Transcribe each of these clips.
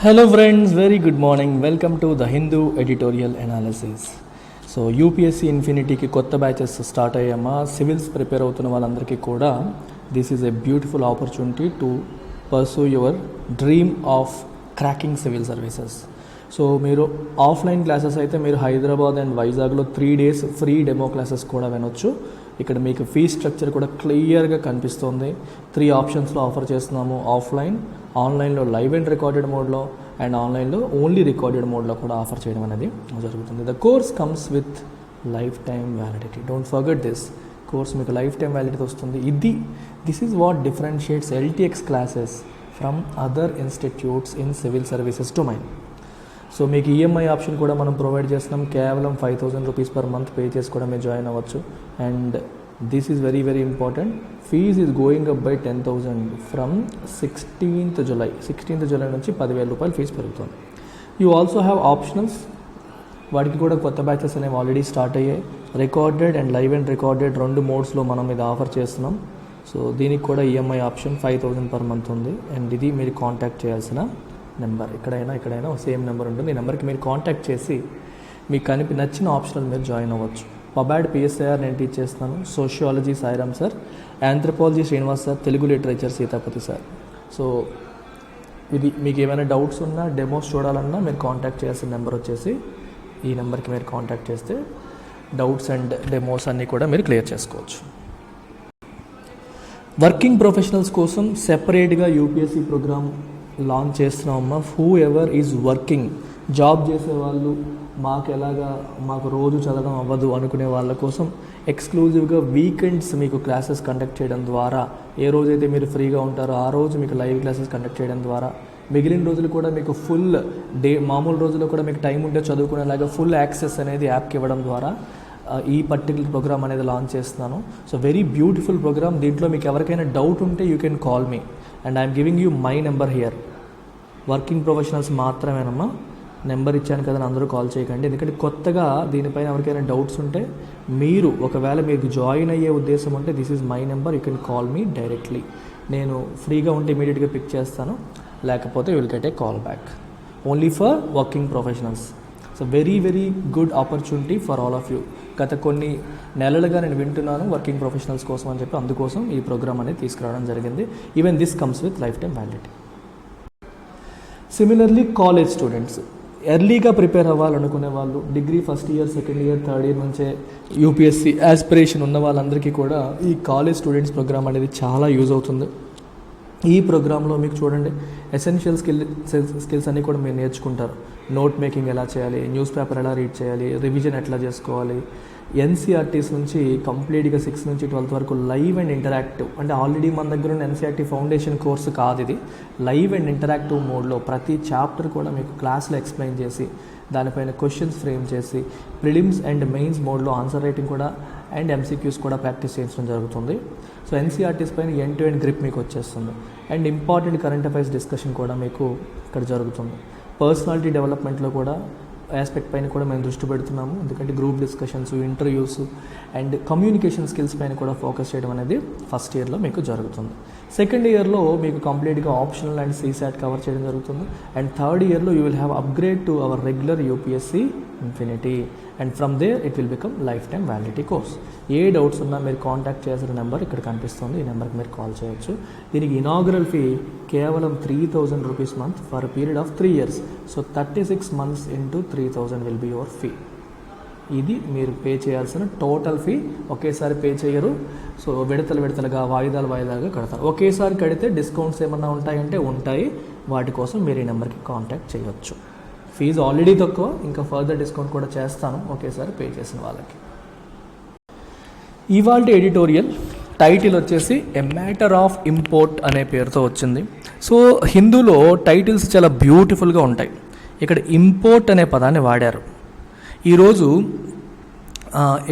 Hello friends, very good morning. Welcome to the Hindu editorial analysis. So UPSC ఇన్ఫినిటీకి కొత్త batches start అయ్యామా, civils prepare అవుతున్న వాళ్ళందరికీ కూడా this is a beautiful opportunity to pursue your dream of cracking civil services. So మీరు offline classes అయితే మీరు Hyderabad and వైజాగ్లో 3 days ఫ్రీ డెమో క్లాసెస్ కూడా వినొచ్చు. ఇక్కడ మీకు ఫీ స్ట్రక్చర్ కూడా క్లియర్గా కనిపిస్తుంది. 3 ఆప్షన్స్లో ఆఫర్ చేస్తున్నాము. ఆఫ్లైన్, ఆన్లైన్లో లైవ్ అండ్ రికార్డెడ్ మోడ్లో, అండ్ ఆన్లైన్లో ఓన్లీ రికార్డెడ్ మోడ్లో కూడా ఆఫర్ చేయడం అనేది జరుగుతుంది. The course comes with life time validity. Don't forget this. Course మీకు లైఫ్ టైమ్ వ్యాలిడిటీ వస్తుంది. This is what differentiates LTX classes from other institutes in civil services domain. So మీకు EMI option కూడా మనం provide చేస్తున్నాం. కేవలం 5,000 rupees per month pay చేసి కూడా మీరు జాయిన్ అవ్వచ్చు. And this is very very important. Fees is going up by 10,000 from 16th July. 16th July నుంచి 10,000 రూపాయలు ఫీజు పెరుగుతుంది. You also have optionals. వాటికి కూడా కొత్త బ్యాచెస్ అనేవి ఆల్రెడీ స్టార్ట్ అయ్యాయి. Recorded and live and recorded 2 మోడ్స్లో మనం ఇది ఆఫర్ చేస్తున్నాం. సో దీనికి కూడా ఈఎంఐ ఆప్షన్ 5,000 పర్ మంత్ ఉంది. అండ్ ఇది మీరు కాంటాక్ట్ చేయాల్సిన నెంబర్. ఎక్కడైనా సేమ్ నెంబర్ ఉంటుంది. ఈ నెంబర్కి మీరు కాంటాక్ట్ చేసి మీకు నచ్చిన ఆప్షనల్ మీరు జాయిన్ అవ్వచ్చు. పబాడ్ PSIR నేను టీచ్ చేస్తున్నాను. Sociology Sairam sir, anthropology Srinivas sir, Telugu literature Seethapathi sir. So ఇది మీకు ఏమైనా డౌట్స్ ఉన్నా, డెమోస్ చూడాలన్నా మీరు కాంటాక్ట్ చేయాల్సిన నెంబర్ వచ్చేసి ఈ నెంబర్కి మీరు కాంటాక్ట్ చేస్తే డౌట్స్ అండ్ డెమోస్ అన్నీ కూడా మీరు క్లియర్ చేసుకోవచ్చు. వర్కింగ్ ప్రొఫెషనల్స్ కోసం సెపరేట్గా యూపీఎస్సీ ప్రోగ్రామ్ లాంచ్ చేస్తున్నామమ్మా. Whoever is working, job చేసేవాళ్ళు, మాకు రోజు చదవడం అవ్వదు అనుకునే వాళ్ళ కోసం ఎక్స్క్లూజివ్గా వీకెండ్స్ మీకు క్లాసెస్ కండక్ట్ చేయడం ద్వారా, ఏ రోజైతే మీరు ఫ్రీగా ఉంటారో ఆ రోజు మీకు లైవ్ క్లాసెస్ కండక్ట్ చేయడం ద్వారా, మిగిలిన రోజులు కూడా మీకు ఫుల్ డే, మామూలు రోజుల్లో కూడా మీకు టైం ఉంటే చదువుకునేలాగా ఫుల్ యాక్సెస్ అనేది యాప్కి ఇవ్వడం ద్వారా ఈ పర్టికులర్ ప్రోగ్రామ్ అనేది లాంచ్ చేస్తున్నాను. So very beautiful program. దీంట్లో మీకు ఎవరికైనా డౌట్ ఉంటే you can call me and I'm giving you my number here. Working professionals మాత్రమేనమ్మా. నెంబర్ ఇచ్చాను కదా, అందరూ కాల్ చేయకండి. ఎందుకంటే కొత్తగా దీనిపైన ఎవరికైనా డౌట్స్ ఉంటే మీరు ఒకవేళ మీకు జాయిన్ అయ్యే ఉద్దేశం ఉంటే this is my number, you can call me directly. నేను ఫ్రీగా ఉంటే ఇమీడియట్గా పిక్ చేస్తాను, లేకపోతే you will get a call back. Only for working professionals. So very very good opportunity for all of you. గత కొన్ని నెలలుగా నేను వింటున్నాను వర్కింగ్ ప్రొఫెషనల్స్ కోసం అని చెప్పి, అందుకోసం ఈ ప్రోగ్రామ్ అనేది తీసుకురావడం జరిగింది. Even this comes with life time validity. Similarly college students, ఎర్లీగా ప్రిపేర్ అవ్వాలనుకునే వాళ్ళు, degree first year, second year, third year నుంచే యూపీఎస్సీ యాస్పిరేషన్ ఉన్న వాళ్ళందరికీ కూడా ఈ కాలేజ్ స్టూడెంట్స్ ప్రోగ్రామ్ అనేది చాలా యూజ్ అవుతుంది. ఈ ప్రోగ్రాంలో మీకు చూడండి ఎసెన్షియల్ స్కిల్స్ అన్నీ కూడా మీరు నేర్చుకుంటారు. నోట్ మేకింగ్ ఎలా చేయాలి, న్యూస్ పేపర్ ఎలా రీడ్ చేయాలి, రివిజన్ ఎట్లా చేసుకోవాలి, NCERTs నుంచి కంప్లీట్గా 6 నుంచి 12th వరకు లైవ్ అండ్ ఇంటరాక్టివ్, అంటే ఆల్రెడీ మన దగ్గర ఉన్న NCERT ఫౌండేషన్ కోర్సు కాదు ఇది. లైవ్ అండ్ ఇంటరాక్టివ్ మోడ్లో ప్రతి చాప్టర్ కూడా మీకు క్లాస్లో ఎక్స్ప్లెయిన్ చేసి, దానిపైన క్వశ్చన్స్ ఫ్రేమ్ చేసి, ప్రిలిమ్స్ అండ్ మెయిన్స్ మోడ్లో ఆన్సర్ రైటింగ్ కూడా అండ్ MCQs కూడా ప్రాక్టీస్ చేయించడం జరుగుతుంది. సో NCERTs పైన ఎండ్ టు ఎండ్ గ్రిప్ మీకు వచ్చేస్తుంది. And important current affairs discussion కూడా మీకు ఇక్కడ జరుగుతుంది. పర్సనాలిటీ డెవలప్మెంట్లో కూడా ఆస్పెక్ట్ పైన కూడా మేము దృష్టి పెడుతున్నాము. ఎందుకంటే group discussions, interviews and communication skills పైన కూడా ఫోకస్ చేయడం అనేది ఫస్ట్ ఇయర్లో మీకు జరుగుతుంది. సెకండ్ ఇయర్లో మీకు కంప్లీట్గా ఆప్షనల్ అండ్ CSAT కవర్ చేయడం జరుగుతుంది. అండ్ థర్డ్ ఇయర్లో you will have upgrade to our regular UPSC infinity. And from there it will become lifetime validity course. ఏ డౌట్స్ ఉన్నా మీరు కాంటాక్ట్ చేయాల్సిన నెంబర్ ఇక్కడ కనిపిస్తుంది. ఈ నెంబర్కి మీరు కాల్ చేయొచ్చు. దీనికి ఇనాగ్రల్ ఫీ కేవలం 3,000 rupees month for period of 3 years. So 36 months into 3,000 will be your fee. ఇది మీరు పే చేయాల్సిన టోటల్ ఫీ. ఒకేసారి పే చేయరు. సో విడతలుగా వాయిదాలుగా కడతారు. ఒకేసారి కడితే డిస్కౌంట్స్ ఏమన్నా ఉంటాయంటే ఉంటాయి. వాటి కోసం మీరు ఈ నెంబర్కి కాంటాక్ట్ చేయొచ్చు. ఫీజు ఆల్రెడీ తక్కువ, ఇంకా ఫర్దర్ డిస్కౌంట్ కూడా చేస్తాను ఒకేసారి పే చేసిన వాళ్ళకి. ఇవాల్టి ఎడిటోరియల్ టైటిల్ వచ్చేసి ఎ మ్యాటర్ ఆఫ్ ఇంపోర్ట్ అనే పేరుతో వచ్చింది. సో హిందూలో టైటిల్స్ చాలా బ్యూటిఫుల్గా ఉంటాయి. ఇక్కడ ఇంపోర్ట్ అనే పదాన్ని వాడారు. ఈరోజు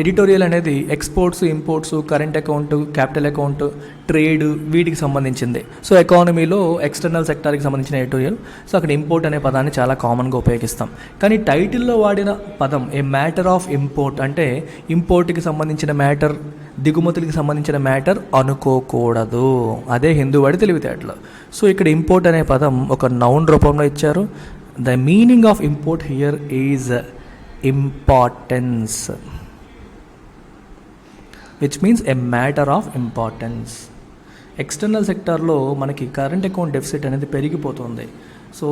ఎడిటోరియల్ అనేది exports, imports, current account, capital account, trade వీటికి సంబంధించింది. సో ఎకానమీలో ఎక్స్టర్నల్ సెక్టార్కి సంబంధించిన ఎడిటోరియల్. సో అక్కడ ఇంపోర్ట్ అనే పదాన్ని చాలా కామన్గా ఉపయోగిస్తాం. కానీ టైటిల్లో వాడిన పదం ఏ మ్యాటర్ ఆఫ్ ఇంపోర్ట్ అంటే ఇంపోర్ట్కి సంబంధించిన మ్యాటర్, దిగుమతులకి సంబంధించిన మ్యాటర్ అనుకోకూడదు. అదే హిందూ వాడి తెలివితేటలు. సో ఇక్కడ ఇంపోర్ట్ అనే పదం ఒక నౌన్ రూపంలో ఇచ్చారు. The meaning of import here is importance, which means a matter of importance. External సెక్టార్లో మనకి కరెంట్ అకౌంట్ డెఫిసిట్ అనేది పెరిగిపోతుంది. సో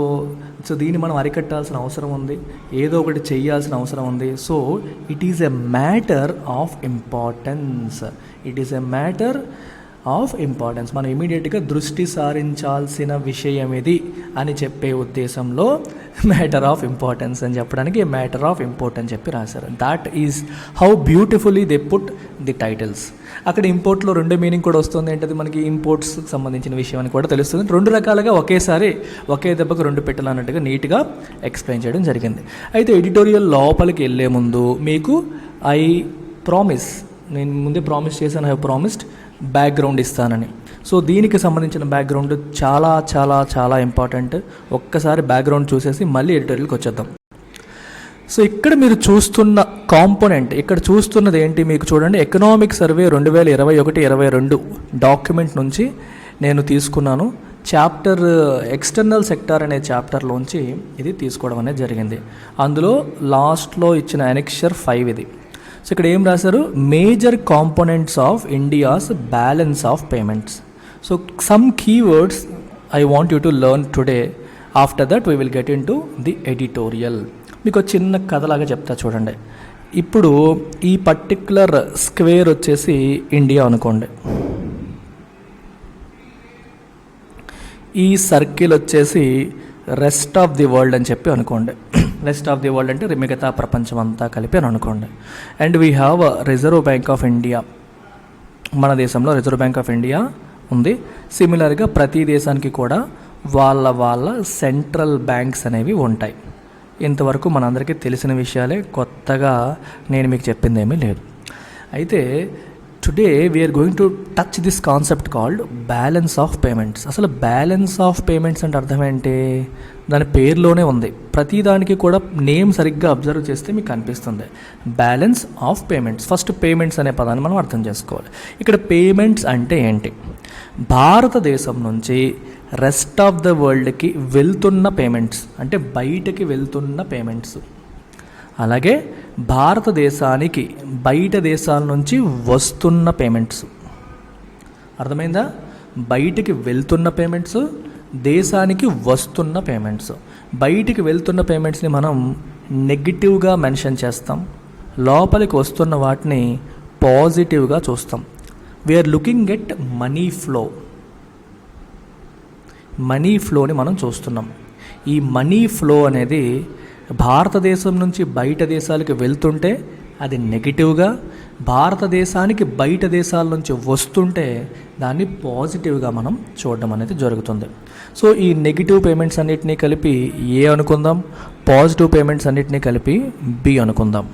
దీన్ని మనం అరికట్టాల్సిన అవసరం ఉంది, ఏదో ఒకటి చేయాల్సిన అవసరం ఉంది. So it is a matter of importance, it is a matter of importance. మనం ఇమీడియట్గా దృష్టి సారించాల్సిన విషయం ఇది అని చెప్పే ఉద్దేశంలో మ్యాటర్ ఆఫ్ ఇంపార్టెన్స్ అని చెప్పడానికి మ్యాటర్ ఆఫ్ ఇంపోర్ట్ అని చెప్పి రాశారు. That is how beautifully they put the titles. అక్కడ ఇంపోర్ట్లో రెండు మీనింగ్ కూడా వస్తుంది. ఏంటది మనకి ఇంపోర్ట్స్కి సంబంధించిన విషయం అని కూడా తెలుస్తుంది. రెండు రకాలుగా ఒకేసారి ఒకే దెబ్బకు రెండు పెట్టెలు అన్నట్టుగా నీట్గా ఎక్స్ప్లెయిన్ చేయడం జరిగింది. అయితే ఎడిటోరియల్ లోపలికి వెళ్ళే ముందు మీకు నేను ముందే ప్రామిస్ చేశాను, ఐ హ్యావ్ ప్రామిస్డ్ బ్యాక్గ్రౌండ్ ఇస్తానని. సో దీనికి సంబంధించిన బ్యాక్గ్రౌండ్ చాలా చాలా చాలా ఇంపార్టెంట్. ఒక్కసారి బ్యాక్గ్రౌండ్ చూసేసి మళ్ళీ ఎడిటోరియల్కి వచ్చేద్దాం. సో ఇక్కడ మీరు చూస్తున్న కాంపోనెంట్, ఇక్కడ చూస్తున్నది ఏంటి మీకు చూడండి, ఎకనామిక్ సర్వే 2021-22 డాక్యుమెంట్ నుంచి నేను తీసుకున్నాను. చాప్టర్ ఎక్స్టర్నల్ సెక్టార్ అనే చాప్టర్లోంచి ఇది తీసుకోవడం అనేది జరిగింది. అందులో లాస్ట్లో ఇచ్చిన అనెక్షర్ 5 ఇది. సో ఇక్కడ ఏం రాశారు, major components of India's balance of payments. So some keywords I want you to learn today. After that we will get in to the editorial. మీకు ఒక చిన్న కథలాగా చెప్తా చూడండి. ఇప్పుడు ఈ పర్టిక్యులర్ స్క్వేర్ వచ్చేసి ఇండియా అనుకోండి, ఈ సర్కిల్ వచ్చేసి రెస్ట్ ఆఫ్ ది వరల్డ్ అని చెప్పి అనుకోండి. రెస్ట్ ఆఫ్ ది వరల్డ్ అంటే మిగతా ప్రపంచం అంతా కలిపి అని అనుకోండి. And we have reserve bank of India. మన దేశంలో రిజర్వ్ బ్యాంక్ ఆఫ్ ఇండియా ఉంది. సిమిలర్గా ప్రతి దేశానికి కూడా వాళ్ళ సెంట్రల్ బ్యాంక్స్ అనేవి ఉంటాయి. ఇంతవరకు మనందరికీ తెలిసిన విషయాలే, కొత్తగా నేను మీకు చెప్పింది ఏమీ లేదు. అయితే today we're going to touch this concept called balance of payments. అసలు బ్యాలెన్స్ ఆఫ్ పేమెంట్స్ అంటే అర్థం ఏంటి? దాని పేరులోనే ఉంది. ప్రతిదానికి కూడా నేమ్ సరిగ్గా అబ్జర్వ్ చేస్తే మీకు కనిపిస్తుంది balance of payments. First payments అనే పదాన్ని మనం అర్థం చేసుకోవాలి. ఇక్కడ పేమెంట్స్ అంటే ఏంటి? భారతదేశం నుంచి రెస్ట్ ఆఫ్ ద వరల్డ్కి వెళ్తున్న పేమెంట్స్, అంటే బయటకి వెళ్తున్న పేమెంట్స్. అలాగే భారతదేశానికి బయట దేశాల నుంచి వస్తున్న పేమెంట్స్. అర్థమైందా? బయటికి వెళ్తున్న పేమెంట్స్, దేశానికి వస్తున్న పేమెంట్స్. బయటికి వెళ్తున్న పేమెంట్స్ని మనం నెగిటివ్గా మెన్షన్ చేస్తాం, లోపలికి వస్తున్న వాటిని పాజిటివ్గా చూస్తాం. We are looking at money flow. Money ఫ్లోని మనం చూస్తున్నాం. ఈ మనీ ఫ్లో అనేది భారతదేశం నుంచి బయట దేశాలకు వెళ్తుంటే అది నెగిటివ్గా, భారతదేశానికి బయట దేశాల నుంచి వస్తుంటే దాన్ని పాజిటివ్గా మనం చూడడం అనేది జరుగుతుంది. సో ఈ నెగిటివ్ పేమెంట్స్ అన్నిటినీ కలిపి ఏ అనుకుందాం, పాజిటివ్ పేమెంట్స్ అన్నిటినీ కలిపి బి అనుకుందాం.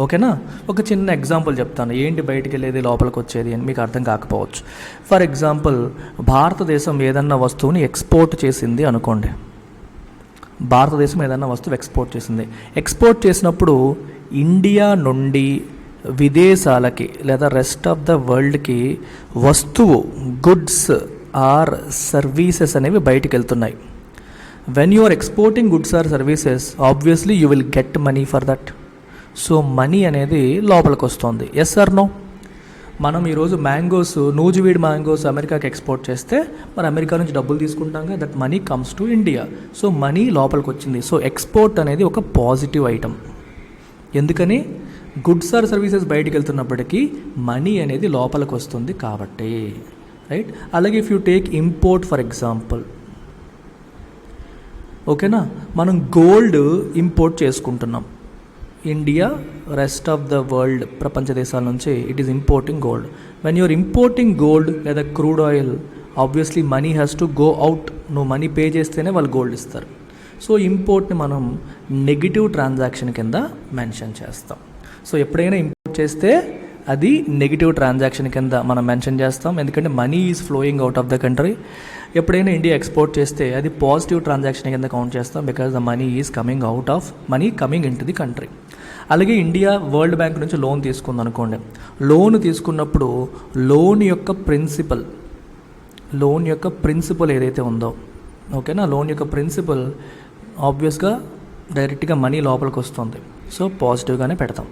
ఓకేనా? ఒక చిన్న ఎగ్జాంపుల్ చెప్తాను, ఏంటి బయటికి వెళ్ళేది లోపలికి వచ్చేది అని మీకు అర్థం కాకపోవచ్చు. ఫర్ ఎగ్జాంపుల్, భారతదేశం ఏదన్నా వస్తువుని ఎక్స్పోర్ట్ చేసింది అనుకోండి. భారతదేశం ఏదన్నా వస్తువు ఎక్స్పోర్ట్ చేసింది. ఎక్స్పోర్ట్ చేసినప్పుడు ఇండియా నుండి విదేశాలకి లేదా రెస్ట్ ఆఫ్ ద వరల్డ్కి వస్తువు, గుడ్స్ ఆర్ సర్వీసెస్ అనేవి బయటికి వెళ్తున్నాయి. When you are exporting goods or services, obviously you will get money for that. So money అనేది లోపలికి వస్తుంది. Yes or no? మనం ఈరోజు మ్యాంగోస్, నూజివీడ్ మ్యాంగోస్ అమెరికాకి ఎక్స్పోర్ట్ చేస్తే మరి అమెరికా నుంచి డబ్బులు తీసుకుంటాం కదా, that money comes to India. So money లోపలికి వచ్చింది. సో ఎక్స్పోర్ట్ అనేది ఒక పాజిటివ్ ఐటమ్. ఎందుకని? గుడ్స్ ఆర్ సర్వీసెస్ బయటికి వెళ్తున్నప్పటికీ మనీ అనేది లోపలికి వస్తుంది కాబట్టి, రైట్? అలాగే if you take import for example, ఓకేనా, మనం గోల్డ్ ఇంపోర్ట్ చేసుకుంటున్నాం. India, rest of the world, ప్రపంచ దేశాల నుంచి it is importing gold. When you are importing gold లేదా crude oil, obviously money has to go out. నువ్వు మనీ పే చేస్తేనే వాళ్ళు గోల్డ్ ఇస్తారు. సో ఇంపోర్ట్ని మనం నెగిటివ్ ట్రాన్సాక్షన్ కింద మెన్షన్ చేస్తాం. సో ఎప్పుడైనా ఇంపోర్ట్ చేస్తే అది నెగిటివ్ ట్రాన్సాక్షన్ కింద మనం మెన్షన్ చేస్తాం, ఎందుకంటే money is flowing out of the country. ఎప్పుడైనా ఇండియా ఎక్స్పోర్ట్ చేస్తే అది పాజిటివ్ ట్రాన్సాక్షన్ కింద కౌంట్ చేస్తాం, because the money is coming out of money coming in to the country. అలాగే ఇండియా వరల్డ్ బ్యాంక్ నుంచి లోన్ తీసుకుంది అనుకోండి, లోన్ తీసుకున్నప్పుడు లోన్ యొక్క ప్రిన్సిపల్ ఏదైతే ఉందో, ఓకేనా, లోన్ యొక్క ప్రిన్సిపల్ ఆబ్వియస్గా డైరెక్ట్గా మనీ లోపలికి వస్తుంది, సో పాజిటివ్గానే పెడతాం.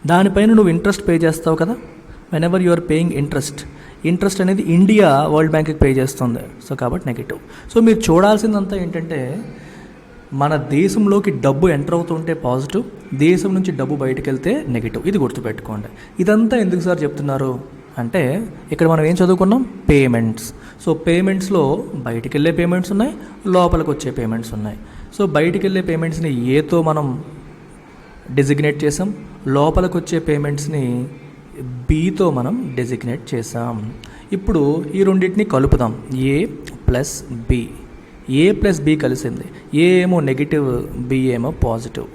దానిపైన నువ్వు ఇంట్రెస్ట్ పే చేస్తావు కదా, whenever you are paying interest అనేది ఇండియా వరల్డ్ బ్యాంక్కి పే చేస్తుంది, సో కాబట్టి నెగిటివ్. సో మీరు చూడాల్సిందంతా ఏంటంటే మన దేశంలోకి డబ్బు ఎంటర్ అవుతుంటే పాజిటివ్, దేశం నుంచి డబ్బు బయటకు వెళ్తే నెగిటివ్. ఇది గుర్తుపెట్టుకోండి. ఇదంతా ఎందుకు సార్ చెప్తున్నారు అంటే ఇక్కడ మనం ఏం చదువుకున్నాం, పేమెంట్స్. సో పేమెంట్స్లో బయటికి వెళ్ళే పేమెంట్స్ ఉన్నాయి, లోపలికి వచ్చే పేమెంట్స్ ఉన్నాయి. సో బయటికి వెళ్ళే పేమెంట్స్ని ఏతో మనం డెసిగ్నేట్ చేసాం, లోపలికి వచ్చే పేమెంట్స్ని బీతో మనం డెసిగ్నేట్ చేసాం. ఇప్పుడు ఈ రెండింటిని కలుపుదాం, ఏ ప్లస్ బి. ఏ ప్లస్ బి కలిసింది, ఏ ఏమో నెగిటివ్, బి ఏమో పాజిటివ్.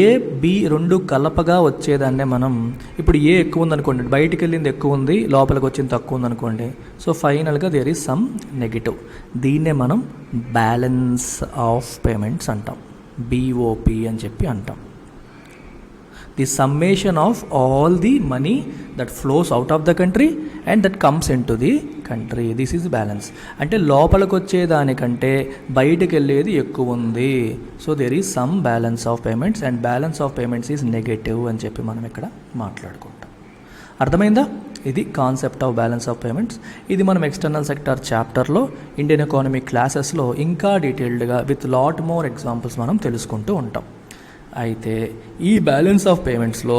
ఏ బి రెండు కలపగా వచ్చేదాన్నే మనం, ఇప్పుడు ఏ ఎక్కువ ఉందనుకోండి, బయటికి వెళ్ళింది ఎక్కువ ఉంది, లోపలికి వచ్చింది తక్కువ ఉందనుకోండి, సో ఫైనల్గా దేర్ ఈజ్ సమ్ నెగిటివ్. దీన్నే మనం బ్యాలెన్స్ ఆఫ్ పేమెంట్స్ అంటాం, బిఓపి అని చెప్పి అంటాం. The summation of all the money that flows out of the country and that comes in to the country, this is balance. అంటే లోపలికి వచ్చేదానికంటే బయటకు వెళ్ళేది ఎక్కువ ఉంది, so there is some balance of payments and balance of payments is negative అని చెప్పి మనం ఇక్కడ మాట్లాడుకుంటాం. అర్థమైందా? ఇది concept of balance of payments. ఇది మనం ఎక్స్టర్నల్ సెక్టార్ చాప్టర్లో ఇండియన్ ఎకానమీ క్లాసెస్లో ఇంకా డీటెయిల్డ్గా విత్ లాట్ మోర్ ఎగ్జాంపుల్స్ మనం తెలుసుకుంటూ ఉంటాం. అయితే ఈ బ్యాలెన్స్ ఆఫ్ పేమెంట్స్లో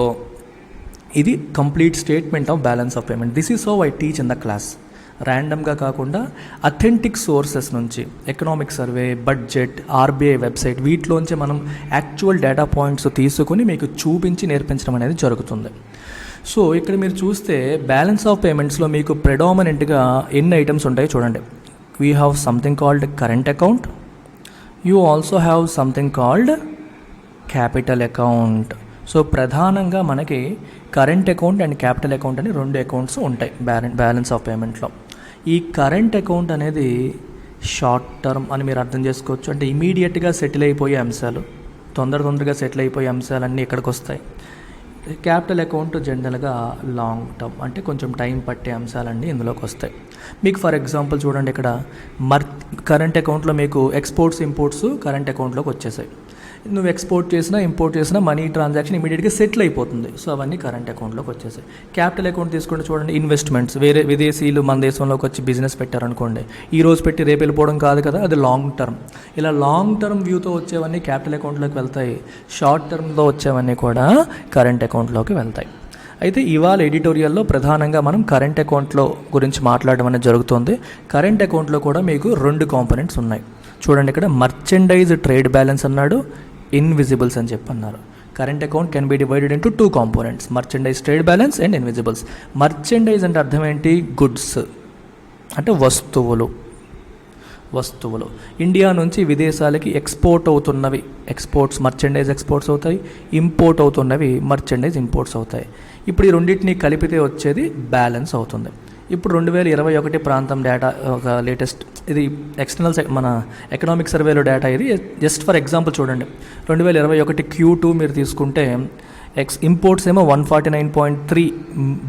ఇది complete statement of balance of payment. This is how I teach in the class. ర్యాండమ్గా కాకుండా అథెంటిక్ సోర్సెస్ నుంచి, economic survey, budget, RBI website, వీటిలోంచి మనం యాక్చువల్ డేటా పాయింట్స్ తీసుకుని మీకు చూపించి నేర్పించడం అనేది జరుగుతుంది. సో ఇక్కడ మీరు చూస్తే బ్యాలెన్స్ ఆఫ్ పేమెంట్స్లో మీకు ప్రెడామినెంట్గా ఎన్ని ఐటమ్స్ ఉంటాయో చూడండి. We have something called current account, you also have something called capital account. So ప్రధానంగా మనకి current account and capital account అని రెండు అకౌంట్స్ ఉంటాయి బ్యాలెన్స్ ఆఫ్ పేమెంట్లో. ఈ కరెంట్ అకౌంట్ అనేది షార్ట్ టర్మ్ అని మీరు అర్థం చేసుకోవచ్చు, అంటే ఇమీడియట్గా సెటిల్ అయిపోయే అంశాలు, తొందరగా సెటిల్ అయిపోయే అంశాలన్నీ ఇక్కడికి వస్తాయి. క్యాపిటల్ అకౌంట్ జనరల్గా లాంగ్ టర్మ్, అంటే కొంచెం టైం పట్టే అంశాలన్నీ ఇందులోకి వస్తాయి. మీకు ఫర్ ఎగ్జాంపుల్ చూడండి, ఇక్కడ కరెంట్ అకౌంట్లో మీకు ఎక్స్పోర్ట్స్ ఇంపోర్ట్స్ కరెంట్ అకౌంట్లోకి వచ్చేసాయి. నువ్వు ఎక్స్పోర్ట్ చేసినా ఇంపోర్ట్ చేసినా మనీ ట్రాన్సాక్షన్ ఇమీడియట్గా సెటిల్ అయిపోతుంది, సో అవన్నీ కరెంట్ అకౌంట్లోకి వచ్చేసాయి. క్యాపిటల్ అకౌంట్ తీసుకుంటే చూడండి, ఇన్వెస్ట్మెంట్స్, వేరే విదేశీయులు మన దేశంలోకి వచ్చి బిజినెస్ పెట్టారనుకోండి, ఈ రోజు పెట్టి రేపు వెళ్ళిపోవడం కాదు కదా, అది లాంగ్ టర్మ్. ఇలా లాంగ్ టర్మ్ వ్యూతో వచ్చేవన్నీ క్యాపిటల్ అకౌంట్లోకి వెళ్తాయి, షార్ట్ టర్మ్లో వచ్చేవన్నీ కూడా కరెంట్ అకౌంట్లోకి వెళ్తాయి. అయితే ఇవాళ ఎడిటోరియల్లో ప్రధానంగా మనం కరెంట్ అకౌంట్లో గురించి మాట్లాడడం అనేది జరుగుతుంది. కరెంట్ అకౌంట్లో కూడా మీకు రెండు కాంపోనెంట్స్ ఉన్నాయి. చూడండి, ఇక్కడ మర్చెండైజ్ ట్రేడ్ బ్యాలెన్స్ అన్నాడు, ఇన్విజిబుల్స్ అని చెప్పి అన్నారు. Current account can be divided into two components, merchandise trade balance and invisibles. Merchandise అంటే అర్థం ఏంటి? గుడ్స్ అంటే వస్తువులు. ఇండియా నుంచి విదేశాలకి ఎక్స్పోర్ట్ అవుతున్నవి ఎక్స్పోర్ట్స్, మర్చెండైజ్ ఎక్స్పోర్ట్స్ అవుతాయి, ఇంపోర్ట్ అవుతున్నవి మర్చెండైజ్ ఇంపోర్ట్స్ అవుతాయి. ఇప్పుడు ఈ రెండింటిని కలిపితే వచ్చేది బ్యాలెన్స్ అవుతుంది. ఇప్పుడు 2021 ప్రాంతం డేటా ఒక లేటెస్ట్, ఇది ఎక్స్టర్నల్ మన ఎకనామిక్ సర్వేలో డేటా. ఇది జస్ట్ ఫర్ ఎగ్జాంపుల్ చూడండి, 2021 Q2 మీరు తీసుకుంటే ఇంపోర్ట్స్ ఏమో $149.3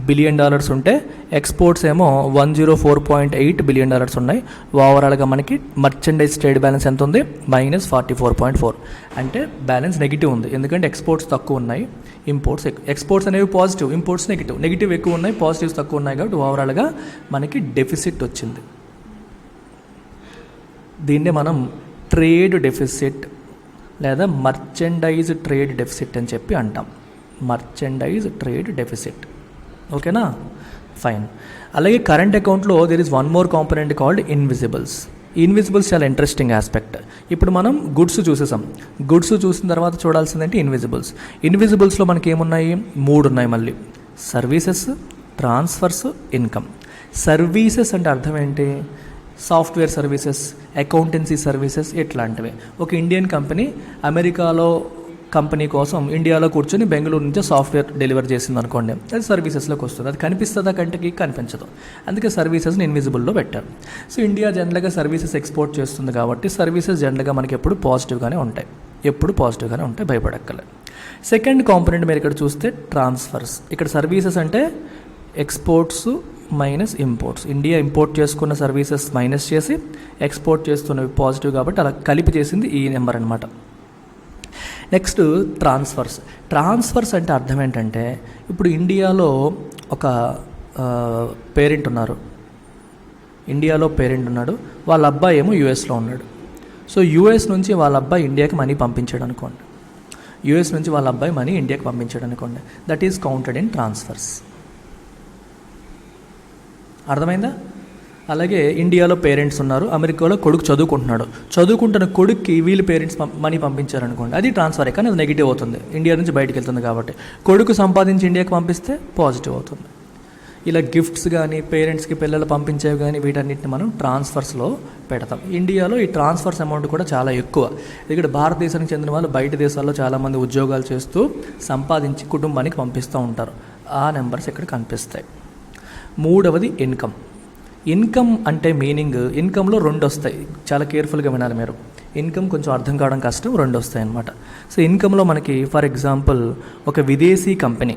బిలియన్ ఉంటే ఎక్స్పోర్ట్స్ ఏమో $104.8 బిలియన్ ఉన్నాయి. ఓవరాల్గా మనకి మర్చెండైజ్ ట్రేడ్ బ్యాలెన్స్ ఎంత ఉంది? -44.4. అంటే బ్యాలెన్స్ నెగిటివ్ ఉంది, ఎందుకంటే ఎక్స్పోర్ట్స్ తక్కువ ఉన్నాయి, ఎక్స్పోర్ట్స్ అనేవి పాజిటివ్, ఇంపోర్ట్స్ నెగిటివ్ ఎక్కువ ఉన్నాయి, పాజిటివ్స్ తక్కువ ఉన్నాయి, కాబట్టి ఓవరాల్గా మనకి డెఫిసిట్ వచ్చింది. దీన్నే మనం ట్రేడ్ డెఫిసిట్ లేదా మర్చెండైజ్ ట్రేడ్ డెఫిసిట్ అని చెప్పి అంటాం. మర్చెండైజ్ ట్రేడ్ డెఫిసిట్, ఓకేనా? ఫైన్. అలాగే కరెంట్ అకౌంట్లో there is one more component called invisibles. Invisibles చాలా ఇంట్రెస్టింగ్ ఆస్పెక్ట్. ఇప్పుడు మనం గుడ్స్ చూసేసాం, గుడ్స్ చూసిన తర్వాత చూడాల్సిందంటే ఇన్విజిబుల్స్లో మనకి ఏమున్నాయి? 3 ఉన్నాయి మళ్ళీ: సర్వీసెస్, ట్రాన్స్ఫర్స్, ఇన్కమ్. సర్వీసెస్ అంటే అర్థం ఏంటి? సాఫ్ట్వేర్ సర్వీసెస్, అకౌంటెన్సీ సర్వీసెస్, ఇట్లాంటివి. ఒక ఇండియన్ కంపెనీ అమెరికాలో కంపెనీ కోసం ఇండియాలో కూర్చొని బెంగళూరు నుంచి సాఫ్ట్వేర్ డెలివర్ చేసింది అనుకోండి, అది సర్వీసెస్లోకి వస్తుంది. అది కనిపిస్తుందా కంటికి? కనిపించదు. అందుకే సర్వీసెస్ని ఇన్విజిబుల్లో పెట్టారు. సో ఇండియా జనరల్గా సర్వీసెస్ ఎక్స్పోర్ట్ చేస్తుంది కాబట్టి సర్వీసెస్ జనరల్గా మనకి ఎప్పుడు పాజిటివ్గానే ఉంటాయి, భయపడక్కర్లేదు. సెకండ్ కాంపోనెంట్ మీరు ఇక్కడ చూస్తే ట్రాన్స్ఫర్స్. ఇక్కడ సర్వీసెస్ అంటే exports minus imports. India import చేసుకున్న సర్వీసెస్ మైనస్ చేసి ఎక్స్పోర్ట్ చేస్తున్నవి పాజిటివ్ కాబట్టి అలా కలిపి చేసింది ఈ నెంబర్ అనమాట. నెక్స్ట్ ట్రాన్స్ఫర్స్ అంటే అర్థం ఏంటంటే, ఇప్పుడు ఇండియాలో ఒక పేరెంట్ ఉన్నాడు, వాళ్ళ అబ్బాయి ఏమో యూఎస్లో ఉన్నాడు. సో యూఎస్ నుంచి వాళ్ళ అబ్బాయి ఇండియాకి మనీ పంపించాడు అనుకోండి, that is counted in transfers. అర్థమైందా? అలాగే ఇండియాలో పేరెంట్స్ ఉన్నారు, అమెరికాలో కొడుకు చదువుకుంటున్న కొడుక్కి వీళ్ళు పేరెంట్స్ మనీ పంపించారనుకోండి, అది ట్రాన్స్ఫరే, కానీ అది నెగిటివ్ అవుతుంది, ఇండియా నుంచి బయటకు వెళ్తుంది కాబట్టి. కొడుకు సంపాదించి ఇండియాకి పంపిస్తే పాజిటివ్ అవుతుంది. ఇలా గిఫ్ట్స్ కానీ పేరెంట్స్కి పిల్లలు పంపించేవి కానీ వీటన్నిటిని మనం ట్రాన్స్ఫర్స్లో పెడతాం. ఇండియాలో ఈ ట్రాన్స్ఫర్స్ అమౌంట్ కూడా చాలా ఎక్కువ. ఇక్కడ భారతదేశానికి చెందిన వాళ్ళు బయట దేశాల్లో చాలామంది ఉద్యోగాలు చేస్తూ సంపాదించి కుటుంబానికి పంపిస్తూ ఉంటారు. ఆ నెంబర్స్ ఇక్కడ కనిపిస్తాయి. మూడవది ఇన్కమ్ అంటే మీనింగ్, ఇన్కంలో 2 వస్తాయి, చాలా కేర్ఫుల్గా వినాలి మీరు. ఇన్కమ్ కొంచెం అర్థం కావడం కష్టం, 2 వస్తాయి అన్నమాట. సో ఇన్కంలో మనకి ఫర్ ఎగ్జాంపుల్ ఒక విదేశీ కంపెనీ,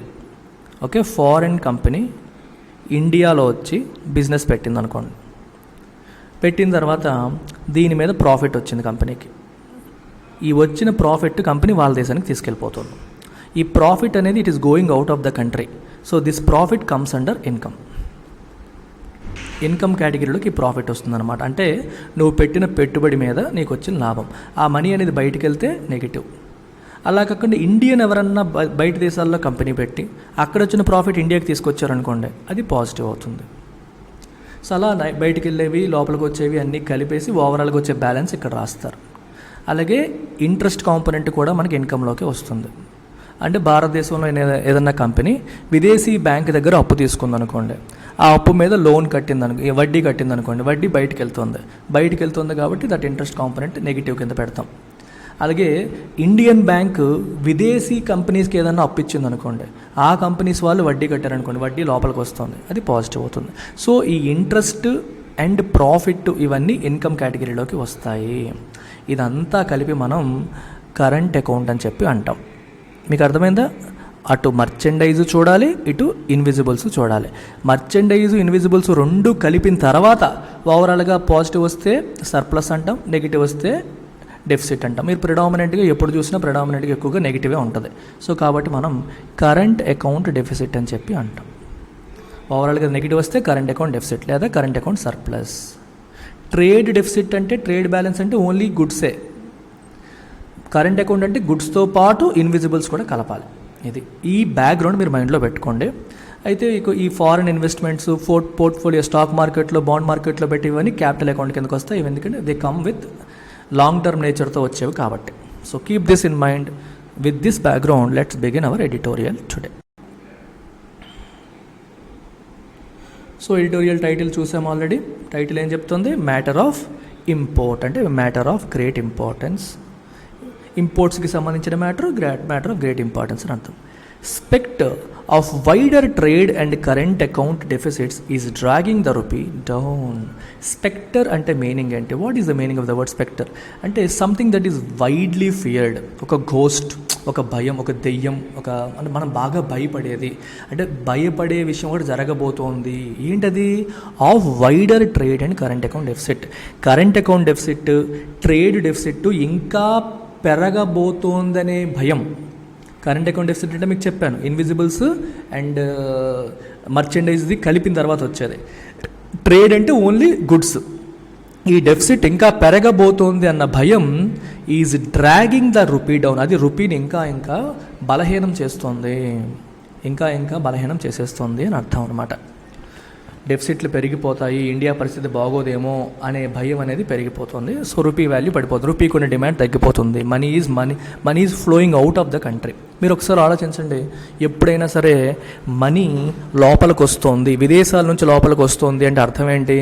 ఫారెన్ కంపెనీ ఇండియాలో వచ్చి బిజినెస్ పెట్టింది అనుకోండి. పెట్టిన తర్వాత దీని మీద ప్రాఫిట్ వచ్చింది కంపెనీకి. ఈ వచ్చిన ప్రాఫిట్ కంపెనీ వాళ్ళ దేశానికి తీసుకెళ్ళిపోతుంది. ఈ ప్రాఫిట్ అనేది it is going out of the country. So this profit comes under income కేటగిరీలోకి ఈ ప్రాఫిట్ వస్తుందన్నమాట. అంటే నువ్వు పెట్టిన పెట్టుబడి మీద నీకు వచ్చిన లాభం, ఆ మనీ అనేది బయటికి వెళ్తే నెగిటివ్. అలా కాకుండా ఇండియన్ ఎవరన్నా బయట దేశాల్లో కంపెనీ పెట్టి అక్కడ వచ్చిన ప్రాఫిట్ ఇండియాకి తీసుకొచ్చారనుకోండి, అది పాజిటివ్ అవుతుంది. సో అలా బయటికి వెళ్ళేవి లోపలికి వచ్చేవి అన్నీ కలిపేసి ఓవరాల్గా వచ్చే బ్యాలెన్స్ ఇక్కడ రాస్తారు. అలాగే ఇంట్రెస్ట్ కాంపోనెంట్ కూడా మనకి ఇన్కంలోకి వస్తుంది. అంటే భారతదేశంలో ఏదన్నా కంపెనీ విదేశీ బ్యాంక్ దగ్గర అప్పు తీసుకుందనుకోండి, ఆ అప్పు మీద వడ్డీ కట్టిందనుకోండి, వడ్డీ బయటికి వెళ్తుంది కాబట్టి దట్ ఇంట్రెస్ట్ కాంపోనెంట్ నెగిటివ్ కింద పెడతాం. అలాగే ఇండియన్ బ్యాంక్ విదేశీ కంపెనీస్కి ఏదైనా అప్పు ఇచ్చిందనుకోండి, ఆ కంపెనీస్ వాళ్ళు వడ్డీ కట్టారనుకోండి, వడ్డీ లోపలికి వస్తుంది, అది పాజిటివ్ అవుతుంది. సో ఈ ఇంట్రెస్ట్ అండ్ ప్రాఫిట్ ఇవన్నీ ఇన్కమ్ కేటగిరీలోకి వస్తాయి. ఇదంతా కలిపి మనం కరెంట్ అకౌంట్ అని చెప్పి అంటాం. మీకు అర్థమైందా? అటు మర్చెండైజ్ చూడాలి, ఇటు ఇన్విజిబుల్స్ చూడాలి. మర్చెండైజ్ ఇన్విజిబుల్స్ 2 కలిపిన తర్వాత ఓవరాల్గా పాజిటివ్ వస్తే సర్ప్లస్ అంటాం, నెగిటివ్ వస్తే డెఫిసిట్ అంటాం. మీరు ప్రిడామినెంట్గా ఎప్పుడు చూసినా ఎక్కువగా నెగిటివే ఉంటుంది. సో కాబట్టి మనం కరెంట్ అకౌంట్ డెఫిసిట్ అని చెప్పి అంటాం. ఓవరాల్గా నెగిటివ్ వస్తే కరెంట్ అకౌంట్ డెఫిసిట్ లేదా current account surplus. Trade deficit అంటే ట్రేడ్ బ్యాలెన్స్ అంటే ఓన్లీ గుడ్సే. కరెంట్ అకౌంట్ అంటే గుడ్స్తో పాటు ఇన్విజిబుల్స్ కూడా కలపాలి. ఇది ఈ బ్యాక్గ్రౌండ్ మీరు మైండ్లో పెట్టుకోండి. అయితే ఈ ఫారెన్ ఇన్వెస్ట్మెంట్స్, పోర్ట్ఫోలియో, స్టాక్ మార్కెట్లో, బాండ్ మార్కెట్లో పెట్టి ఇవన్నీ క్యాపిటల్ అకౌంట్ కిందకు వస్తాయి. ఇవి ఎందుకంటే they come with long term నేచర్తో వచ్చేవి కాబట్టి. So keep this in mind. With this background let's begin our editorial today. So editorial title చూసాము ఆల్రెడీ. టైటిల్ ఏం చెప్తుంది? మ్యాటర్ ఆఫ్ ఇంపోర్ట్ అంటే మ్యాటర్ ఆఫ్ గ్రేట్ ఇంపార్టెన్స్. ఇంపోర్ట్స్కి సంబంధించిన మ్యాటర్ ఆఫ్ గ్రేట్ ఇంపార్టెన్స్ అని అర్థం. Specter of wider trade and current account deficits is dragging the rupee down. Specter అంటే meaning ఏంటి? What is the meaning of the word specter? అంటే something that is widely feared. ఒక ghost, ఒక భయం, ఒక దెయ్యం, అంటే మనం బాగా భయపడేది, అంటే భయపడే విషయం కూడా జరగబోతోంది. ఏంటది? Of wider trade and current account deficit. Current account deficit, trade deficit ఇంకా పెరగబోతోందనే భయం. కరెంట్ అకౌంట్ డెఫిసిట్ అంటే మీకు చెప్పాను, ఇన్విజిబుల్స్ అండ్ మర్చెండైజ్ది కలిపిన తర్వాత వచ్చేది. ట్రేడ్ అంటే ఓన్లీ గుడ్స్. ఈ డెఫిసిట్ ఇంకా పెరగబోతోంది అన్న భయం is dragging the rupee down. అది రూపీని ఇంకా బలహీనం చేస్తుంది, ఇంకా బలహీనం చేసేస్తుంది అని అర్థం అనమాట. డెఫిసిట్లు పెరిగిపోతాయి, ఇండియా పరిస్థితి బాగోదేమో అనే భయం అనేది పెరిగిపోతుంది. సో రూపీ వాల్యూ పడిపోతుంది, రూపీకి ఉన్న డిమాండ్ తగ్గిపోతుంది, money is flowing out of the country. మీరు ఒకసారి ఆలోచించండి, ఎప్పుడైనా సరే మనీ లోపలికి వస్తుంది, విదేశాల నుంచి లోపలికి వస్తుంది అంటే అర్థం ఏంటి?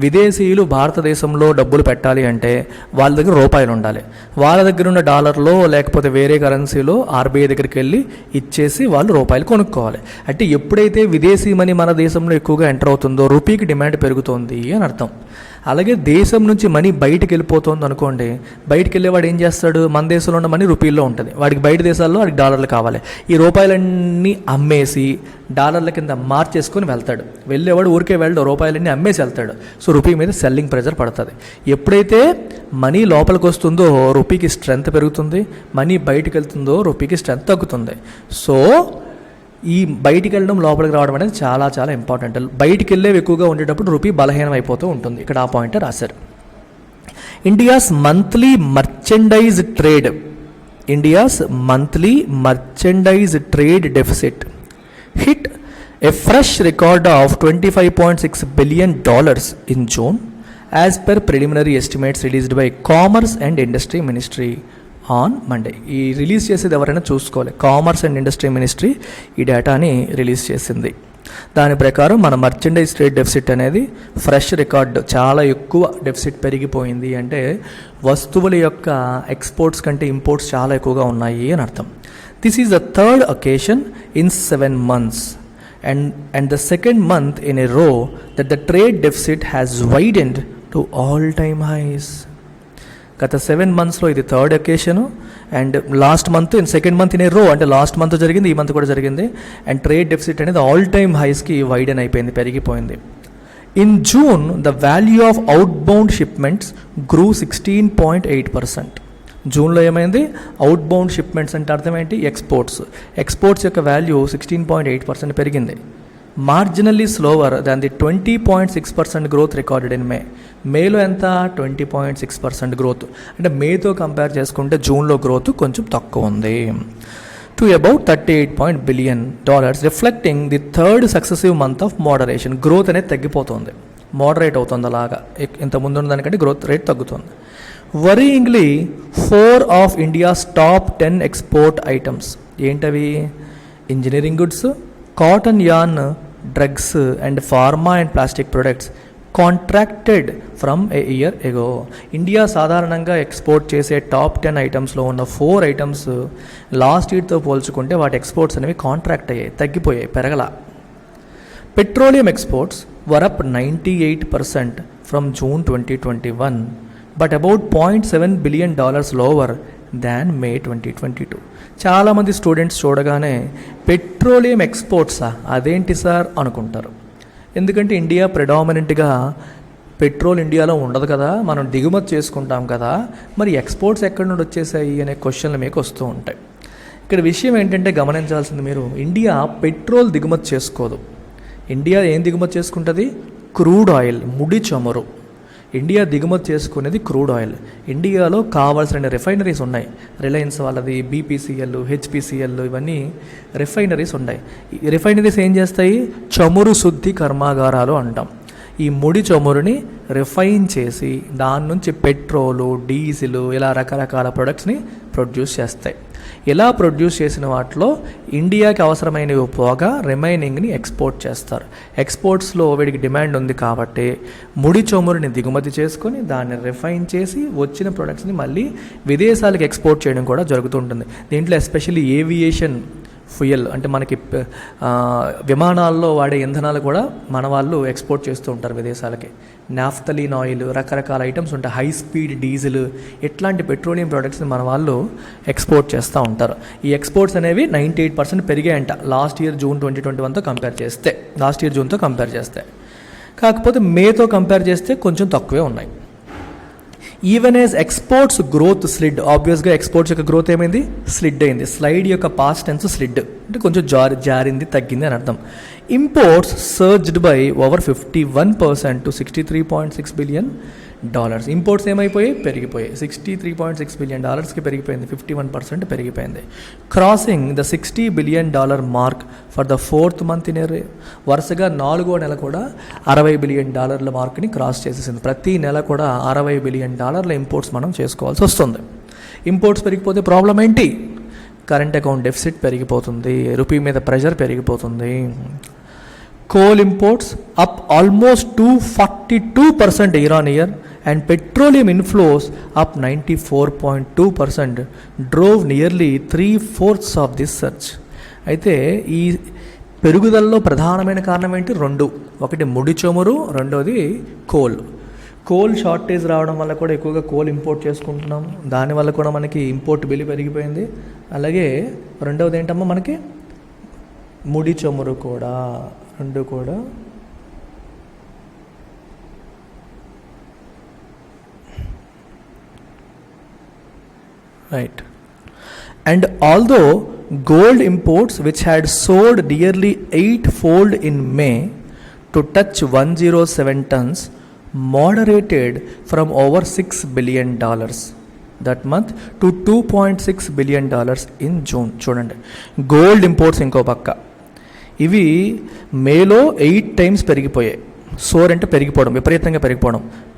విదేశీయులు భారతదేశంలో డబ్బులు పెట్టాలి అంటే వాళ్ళ దగ్గర రూపాయలు ఉండాలి. వాళ్ళ దగ్గర ఉన్న డాలర్లో లేకపోతే వేరే కరెన్సీలో ఆర్బీఐ దగ్గరికి వెళ్ళి ఇచ్చేసి వాళ్ళు రూపాయలు కొనుక్కోవాలి. అంటే ఎప్పుడైతే విదేశీ మనీ మన దేశంలో ఎక్కువగా ఎంటర్ అవుతుందో రూపీకి డిమాండ్ పెరుగుతుంది అని అర్థం. అలాగే దేశం నుంచి మనీ బయటికి వెళ్ళిపోతుంది అనుకోండి, బయటికి వెళ్ళేవాడు ఏం చేస్తాడు? మన దేశంలో ఉన్న మనీ రూపీల్లో ఉంటుంది, వాడికి బయట దేశాల్లో వాడికి డాలర్లు కావాలి. ఈ రూపాయలన్నీ అమ్మేసి డాలర్ల కింద మార్చేసుకొని వెళ్తాడు. వెళ్ళేవాడు ఊరికే వెళ్ళడు, రూపాయలన్నీ అమ్మేసి వెళ్తాడు. సో రూపీ మీద సెల్లింగ్ ప్రెజర్ పడుతుంది. ఎప్పుడైతే మనీ లోపలికి వస్తుందో రూపీకి స్ట్రెంత్ పెరుగుతుంది, మనీ బయటికి వెళ్తుందో రూపీకి స్ట్రెంత్ తగ్గుతుంది. సో ఈ బయటికి వెళ్ళడం లోపలికి రావడం అనేది చాలా చాలా ఇంపార్టెంట్. బయటికి వెళ్ళేవి ఎక్కువగా ఉండేటప్పుడు రూపీ బలహీనం అయిపోతూ ఉంటుంది. ఇక్కడ ఆ పాయింట్ రాశారు. India's monthly merchandise trade deficit hit a fresh record of $25.6 billion in June as per preliminary estimates released by Commerce and Industry Ministry on Monday. ఈ రిలీజ్ చేసేది ఎవరైనా చూసుకోవాలి. కామర్స్ అండ్ ఇండస్ట్రీ మినిస్ట్రీ ఈ డేటాని release చేసింది. దాని ప్రకారం మన మర్చెండైజ్ ట్రేడ్ డెఫిసిట్ అనేది ఫ్రెష్ రికార్డు, చాలా ఎక్కువ డెఫిసిట్ పెరిగిపోయింది. అంటే వస్తువుల యొక్క ఎక్స్పోర్ట్స్ కంటే ఇంపోర్ట్స్ చాలా ఎక్కువగా ఉన్నాయి అని అర్థం. This is the third occasion in 7 months and the second month in a row that the trade deficit has widened to all-time highs. గత 7 monthsలో ఇది third occasion. And last month second month in a row, అంటే last month జరిగింది, ఈ month కూడా జరిగింది. And trade deficit అనేది all time హైస్కి వైడెన్ అయిపోయింది, పెరిగిపోయింది. In June the value of outbound shipments grew 16.8%. జూన్లో ఏమైంది? అవుట్బౌండ్ షిప్మెంట్స్ అంటే అర్థం ఏంటి? ఎక్స్పోర్ట్స్ యొక్క వాల్యూ 16.8% పెరిగింది. Marginally slower than the 20.6% growth recorded in మేలో ఎంత? 20.6% గ్రోత్. అంటే మేతో కంపేర్ చేసుకుంటే జూన్లో గ్రోత్ కొంచెం తక్కువ ఉంది. To about $38 billion, reflecting the third successive month of moderation. Growth అనేది తగ్గిపోతుంది, మోడరేట్ అవుతుంది. అలాగా ఇంత ముందున్న దానికంటే గ్రోత్ రేట్ తగ్గుతుంది. Worryingly 4 of India's top 10 export items ఏంటవి? Engineering goods, cotton yarn, drugs and pharma and plastic products contracted from a year ago. India సాధారణంగా ఎక్స్పోర్ట్ చేసే టాప్ 10 ఐటమ్స్లో ఉన్న 4 ఐటమ్స్ లాస్ట్ ఇయర్తో పోల్చుకుంటే వాటి ఎక్స్పోర్ట్స్ అనేవి కాంట్రాక్ట్ అయ్యాయి, తగ్గిపోయాయి, పెరగల. Petroleum exports were up 98% from June 2021 but about $0.7 billion lower than May 2022. చాలామంది స్టూడెంట్స్ చూడగానే పెట్రోలియం ఎక్స్పోర్ట్సా అదేంటి సార్ అనుకుంటారు. ఎందుకంటే ఇండియా ప్రెడామినెంట్గా పెట్రోల్ ఇండియాలో ఉండదు కదా, మనం దిగుమతి చేసుకుంటాం కదా, మరి ఎక్స్పోర్ట్స్ ఎక్కడి నుండి వచ్చేసాయి అనే క్వశ్చన్లు మీకు వస్తూ ఉంటాయి. ఇక్కడ విషయం ఏంటంటే గమనించాల్సింది మీరు, ఇండియా పెట్రోల్ దిగుమతి చేసుకోదు. ఇండియా ఏం దిగుమతి చేసుకుంటుంది? క్రూడ్ ఆయిల్, ముడి చమురు. ఇండియా దిగుమతి చేసుకునేది క్రూడ్ ఆయిల్. ఇండియాలో కావాల్సిన రిఫైనరీస్ ఉన్నాయి. రిలయన్స్ వాళ్ళది బీపీసీఎల్, హెచ్పిసిఎల్, ఇవన్నీ రిఫైనరీస్ ఉన్నాయి. ఈ రిఫైనరీస్ ఏం చేస్తాయి? చమురు శుద్ధి కర్మాగారాలు అంటాం. ఈ ముడి చమురుని రిఫైన్ చేసి దాని నుంచి పెట్రోలు, డీజిల్, ఇలా రకరకాల ప్రొడక్ట్స్ని ప్రొడ్యూస్ చేస్తాయి. ఇలా ప్రొడ్యూస్ చేసిన వాటిలో ఇండియాకి అవసరమైనవి పోగా రిమైనింగ్ని ఎక్స్పోర్ట్ చేస్తారు. ఎక్స్పోర్ట్స్లో వీడికి డిమాండ్ ఉంది కాబట్టి ముడి చమురుని దిగుమతి చేసుకొని దాన్ని రిఫైన్ చేసి వచ్చిన ప్రొడక్ట్స్ని మళ్ళీ విదేశాలకు ఎక్స్పోర్ట్ చేయడం కూడా జరుగుతుంటుంది. దీంట్లో ఎస్పెషల్లీ ఏవియేషన్ ఫ్యూయల్ అంటే మనకి విమానాల్లో వాడే ఇంధనాలు కూడా మన వాళ్ళు ఎక్స్పోర్ట్ చేస్తూ ఉంటారు విదేశాలకి. నాఫ్తలీన్ ఆయిల్, రకరకాల ఐటమ్స్ ఉంటాయి, హై స్పీడ్ డీజిల్, ఇట్లాంటి పెట్రోలియం ప్రోడక్ట్స్ని మన వాళ్ళు ఎక్స్పోర్ట్ చేస్తూ ఉంటారు. ఈ ఎక్స్పోర్ట్స్ అనేవి 98% పెరిగాయంట లాస్ట్ ఇయర్ June 2021తో కంపేర్ చేస్తే, లాస్ట్ ఇయర్ జూన్తో కంపేర్ చేస్తే. కాకపోతే మేతో కంపేర్ చేస్తే కొంచెం తక్కువే ఉన్నాయి. ఈవెన్ యాజ్ ఎక్స్పోర్ట్స్ గ్రోత్ స్లిడ్, ఆబ్వియస్గా ఎక్స్పోర్ట్స్ యొక్క గ్రోత్ ఏమైంది? స్లిడ్ అయింది. స్లైడ్ యొక్క పాస్ట్ టెన్స్ స్లిడ్ అంటే కొంచెం జారింది, తగ్గింది అని అర్థం. Imports surged by over 51% to $63.6 billion. Imports ఏమైపోయాయి? పెరిగిపోయాయి. $63.6 billion పెరిగిపోయింది, 51% పెరిగిపోయింది. Crossing the $60 billion mark for the 4th month in a. వరుసగా 4వ నెల కూడా $60 billion మార్క్ని క్రాస్ చేసేసింది. ప్రతి నెల కూడా $60 billion ఇంపోర్ట్స్ మనం చేసుకోవాల్సి వస్తుంది. ఇంపోర్ట్స్ పెరిగిపోతే ప్రాబ్లం ఏంటి? కరెంట్ అకౌంట్ డెఫిసిట్ పెరిగిపోతుంది, రూపీ మీద ప్రెషర్ పెరిగిపోతుంది. Coal imports up almost 242% year on year and petroleum inflows up 94.2% drove nearly 3/4 of this surge. అయితే ఈ పెరుగుదలలో ప్రధానమైన కారణం ఏంటి? రెండు, ఒకటి ముడి చమురు, రెండోది కోల్ షార్టేజ్ రావడం వల్ల కూడా ఎక్కువగా కోల్ ఇంపోర్ట్ చేసుకుంటున్నాం, దానివల్ల కూడా మనకి ఇంపోర్ట్ బిల్ పెరిగిపోయింది. అలాగే రెండవది ఏంటమ్మా మనకి ముడి చమురు కూడా, రెండు కూడా right. And although gold imports, which had soared nearly 8-fold in May to touch 107 tons, moderated from over $6 billion that month to $2.6 billion in June. చూడండి, గోల్డ్ ఇంపోర్ట్స్ ఇంకో పక్క ఇవి మేలో 8 times పెరిగిపోయాయి. సోర్ అంటే పెరిగిపోవడం, విపరీతంగా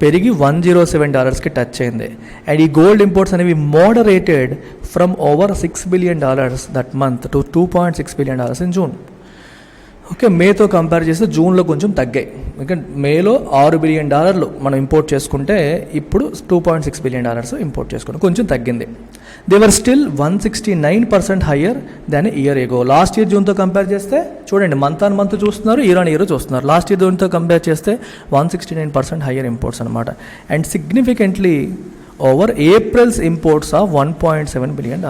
పెరిగి $107కి టచ్ అయింది. అండ్ ఈ గోల్డ్ ఇంపోర్ట్స్ అనేవి moderated from over $6 billion that month to $2.6 billion in June. Okay, మేతో కంపేర్ చేస్తే జూన్లో కొంచెం తగ్గాయి. ఎందుకంటే మేలో $6 billion మనం ఇంపోర్ట్ చేసుకుంటే ఇప్పుడు $2.6 billion ఇంపోర్ట్ చేసుకుంటాం, కొంచెం తగ్గింది. They were still 169% higher than year ago. Last year జూన్తో కంపేర్ చేస్తే చూడండి, మంత్ ఆన్ మంత్ చూస్తున్నారు, ఇయర్ ఆన్ ఇయర్ చూస్తున్నారు. లాస్ట్ ఇయర్ జూన్తో కంపేర్ చేస్తే 169% హయ్యర్ ఇంపోర్ట్స్ అనమాట. And significantly over April's imports of $1.7 billion.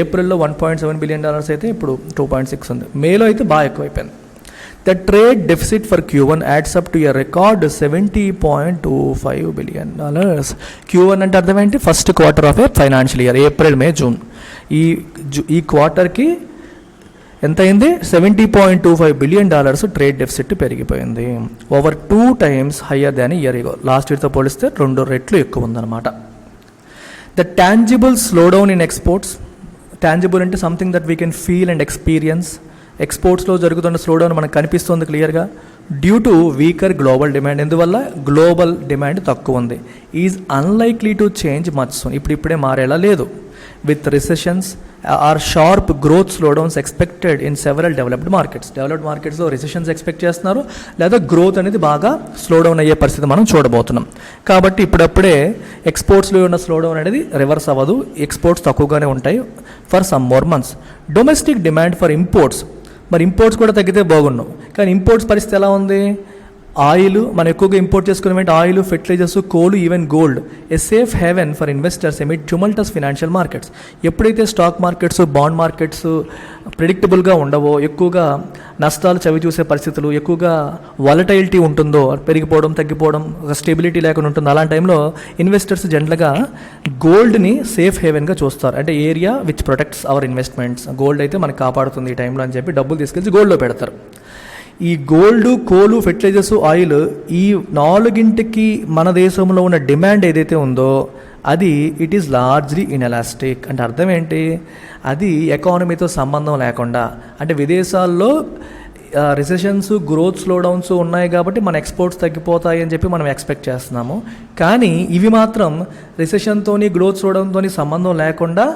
ఏప్రిల్లో $1.7 billion అయితే ఇప్పుడు 2.6 ఉంది. మేలో అయితే బాగా ఎక్కువైపోయింది. The trade deficit for Q1 adds up to a record $70.25 billion. Q1 అంటే అర్థం ఏంటి? First quarter of a financial year, April May June. ఈ క్వార్టర్కి ఎంత అయింది? $70.25 billion ట్రేడ్ డెఫిసిట్ పెరిగిపోయింది. Over 2 times higher than year ago. Last ఇయర్తో పోలిస్తే 2 రెట్లు ఎక్కువ ఉందన్నమాట. The tangible slow down in exports. Tangible అంటే something that we can feel and experience. ఎక్స్పోర్ట్స్లో జరుగుతున్న స్లోడౌన్ మనకు కనిపిస్తుంది క్లియర్గా. Due to weaker global demand, ఎందువల్ల గ్లోబల్ డిమాండ్ తక్కువ ఉంది. Is unlikely to change much soon, ఇప్పుడిప్పుడే మారేలా లేదు. With recessions or sharp growth slowdowns expected in several developed markets. Developed మార్కెట్స్లో రిసెషన్స్ ఎక్స్పెక్ట్ చేస్తున్నారు, లేదా గ్రోత్ అనేది బాగా స్లోడౌన్ అయ్యే పరిస్థితి మనం చూడబోతున్నాం. కాబట్టి ఇప్పుడప్పుడే ఎక్స్పోర్ట్స్లో ఉన్న స్లోడౌన్ అనేది రివర్స్ అవ్వదు, ఎక్స్పోర్ట్స్ తక్కువగానే ఉంటాయి for some more months. Domestic demand for imports, మరి ఇంపోర్ట్స్ కూడా తగ్గితే బాగున్నాం, కానీ ఇంపోర్ట్స్ పరిస్థితి ఎలా ఉంది? ఆయిల్ మనం ఎక్కువగా ఇంపోర్ట్ చేసుకునేటువంటి oil, fertilizers, coal, even gold. A safe haven for investors amid tumultuous financial markets. ఎప్పుడైతే స్టాక్ మార్కెట్స్, బాండ్ మార్కెట్స్ ప్రిడిక్టబుల్గా ఉండవో, ఎక్కువగా నష్టాలు చవి చూసే పరిస్థితులు, ఎక్కువగా వాలటైలిటీ ఉంటుందో, పెరిగిపోవడం తగ్గిపోవడం, స్టెబిలిటీ లేకుండా ఉంటుంది, అలాంటి టైంలో ఇన్వెస్టర్స్ జనరల్గా గోల్డ్ని సేఫ్ హెవెన్గా చూస్తారు. అంటే area which protects hour investments. Gold అయితే మనకు కాపాడుతుంది ఈ టైంలో అని చెప్పి డబ్బులు తీసుకెళ్ళి గోల్డ్లో పెడతారు. ఈ గోల్డ్, కోలు, ఫెర్టిలైజర్స్, ఆయిల్, ఈ 4గింటికి మన దేశంలో ఉన్న డిమాండ్ ఏదైతే ఉందో అది ఇట్ ఈస్ లార్జ్లీ ఇన్ఎలాస్టిక్. అంటే అర్థం ఏంటి? అది ఎకానమీతో సంబంధం లేకుండా, అంటే విదేశాల్లో రిసెషన్స్, గ్రోత్ స్లోడౌన్స్ ఉన్నాయి కాబట్టి మన ఎక్స్పోర్ట్స్ తగ్గిపోతాయి అని చెప్పి మనం ఎక్స్పెక్ట్ చేస్తున్నాము. కానీ ఇవి మాత్రం రిసెషన్తోని, గ్రోత్ స్లోడౌన్తోని సంబంధం లేకుండా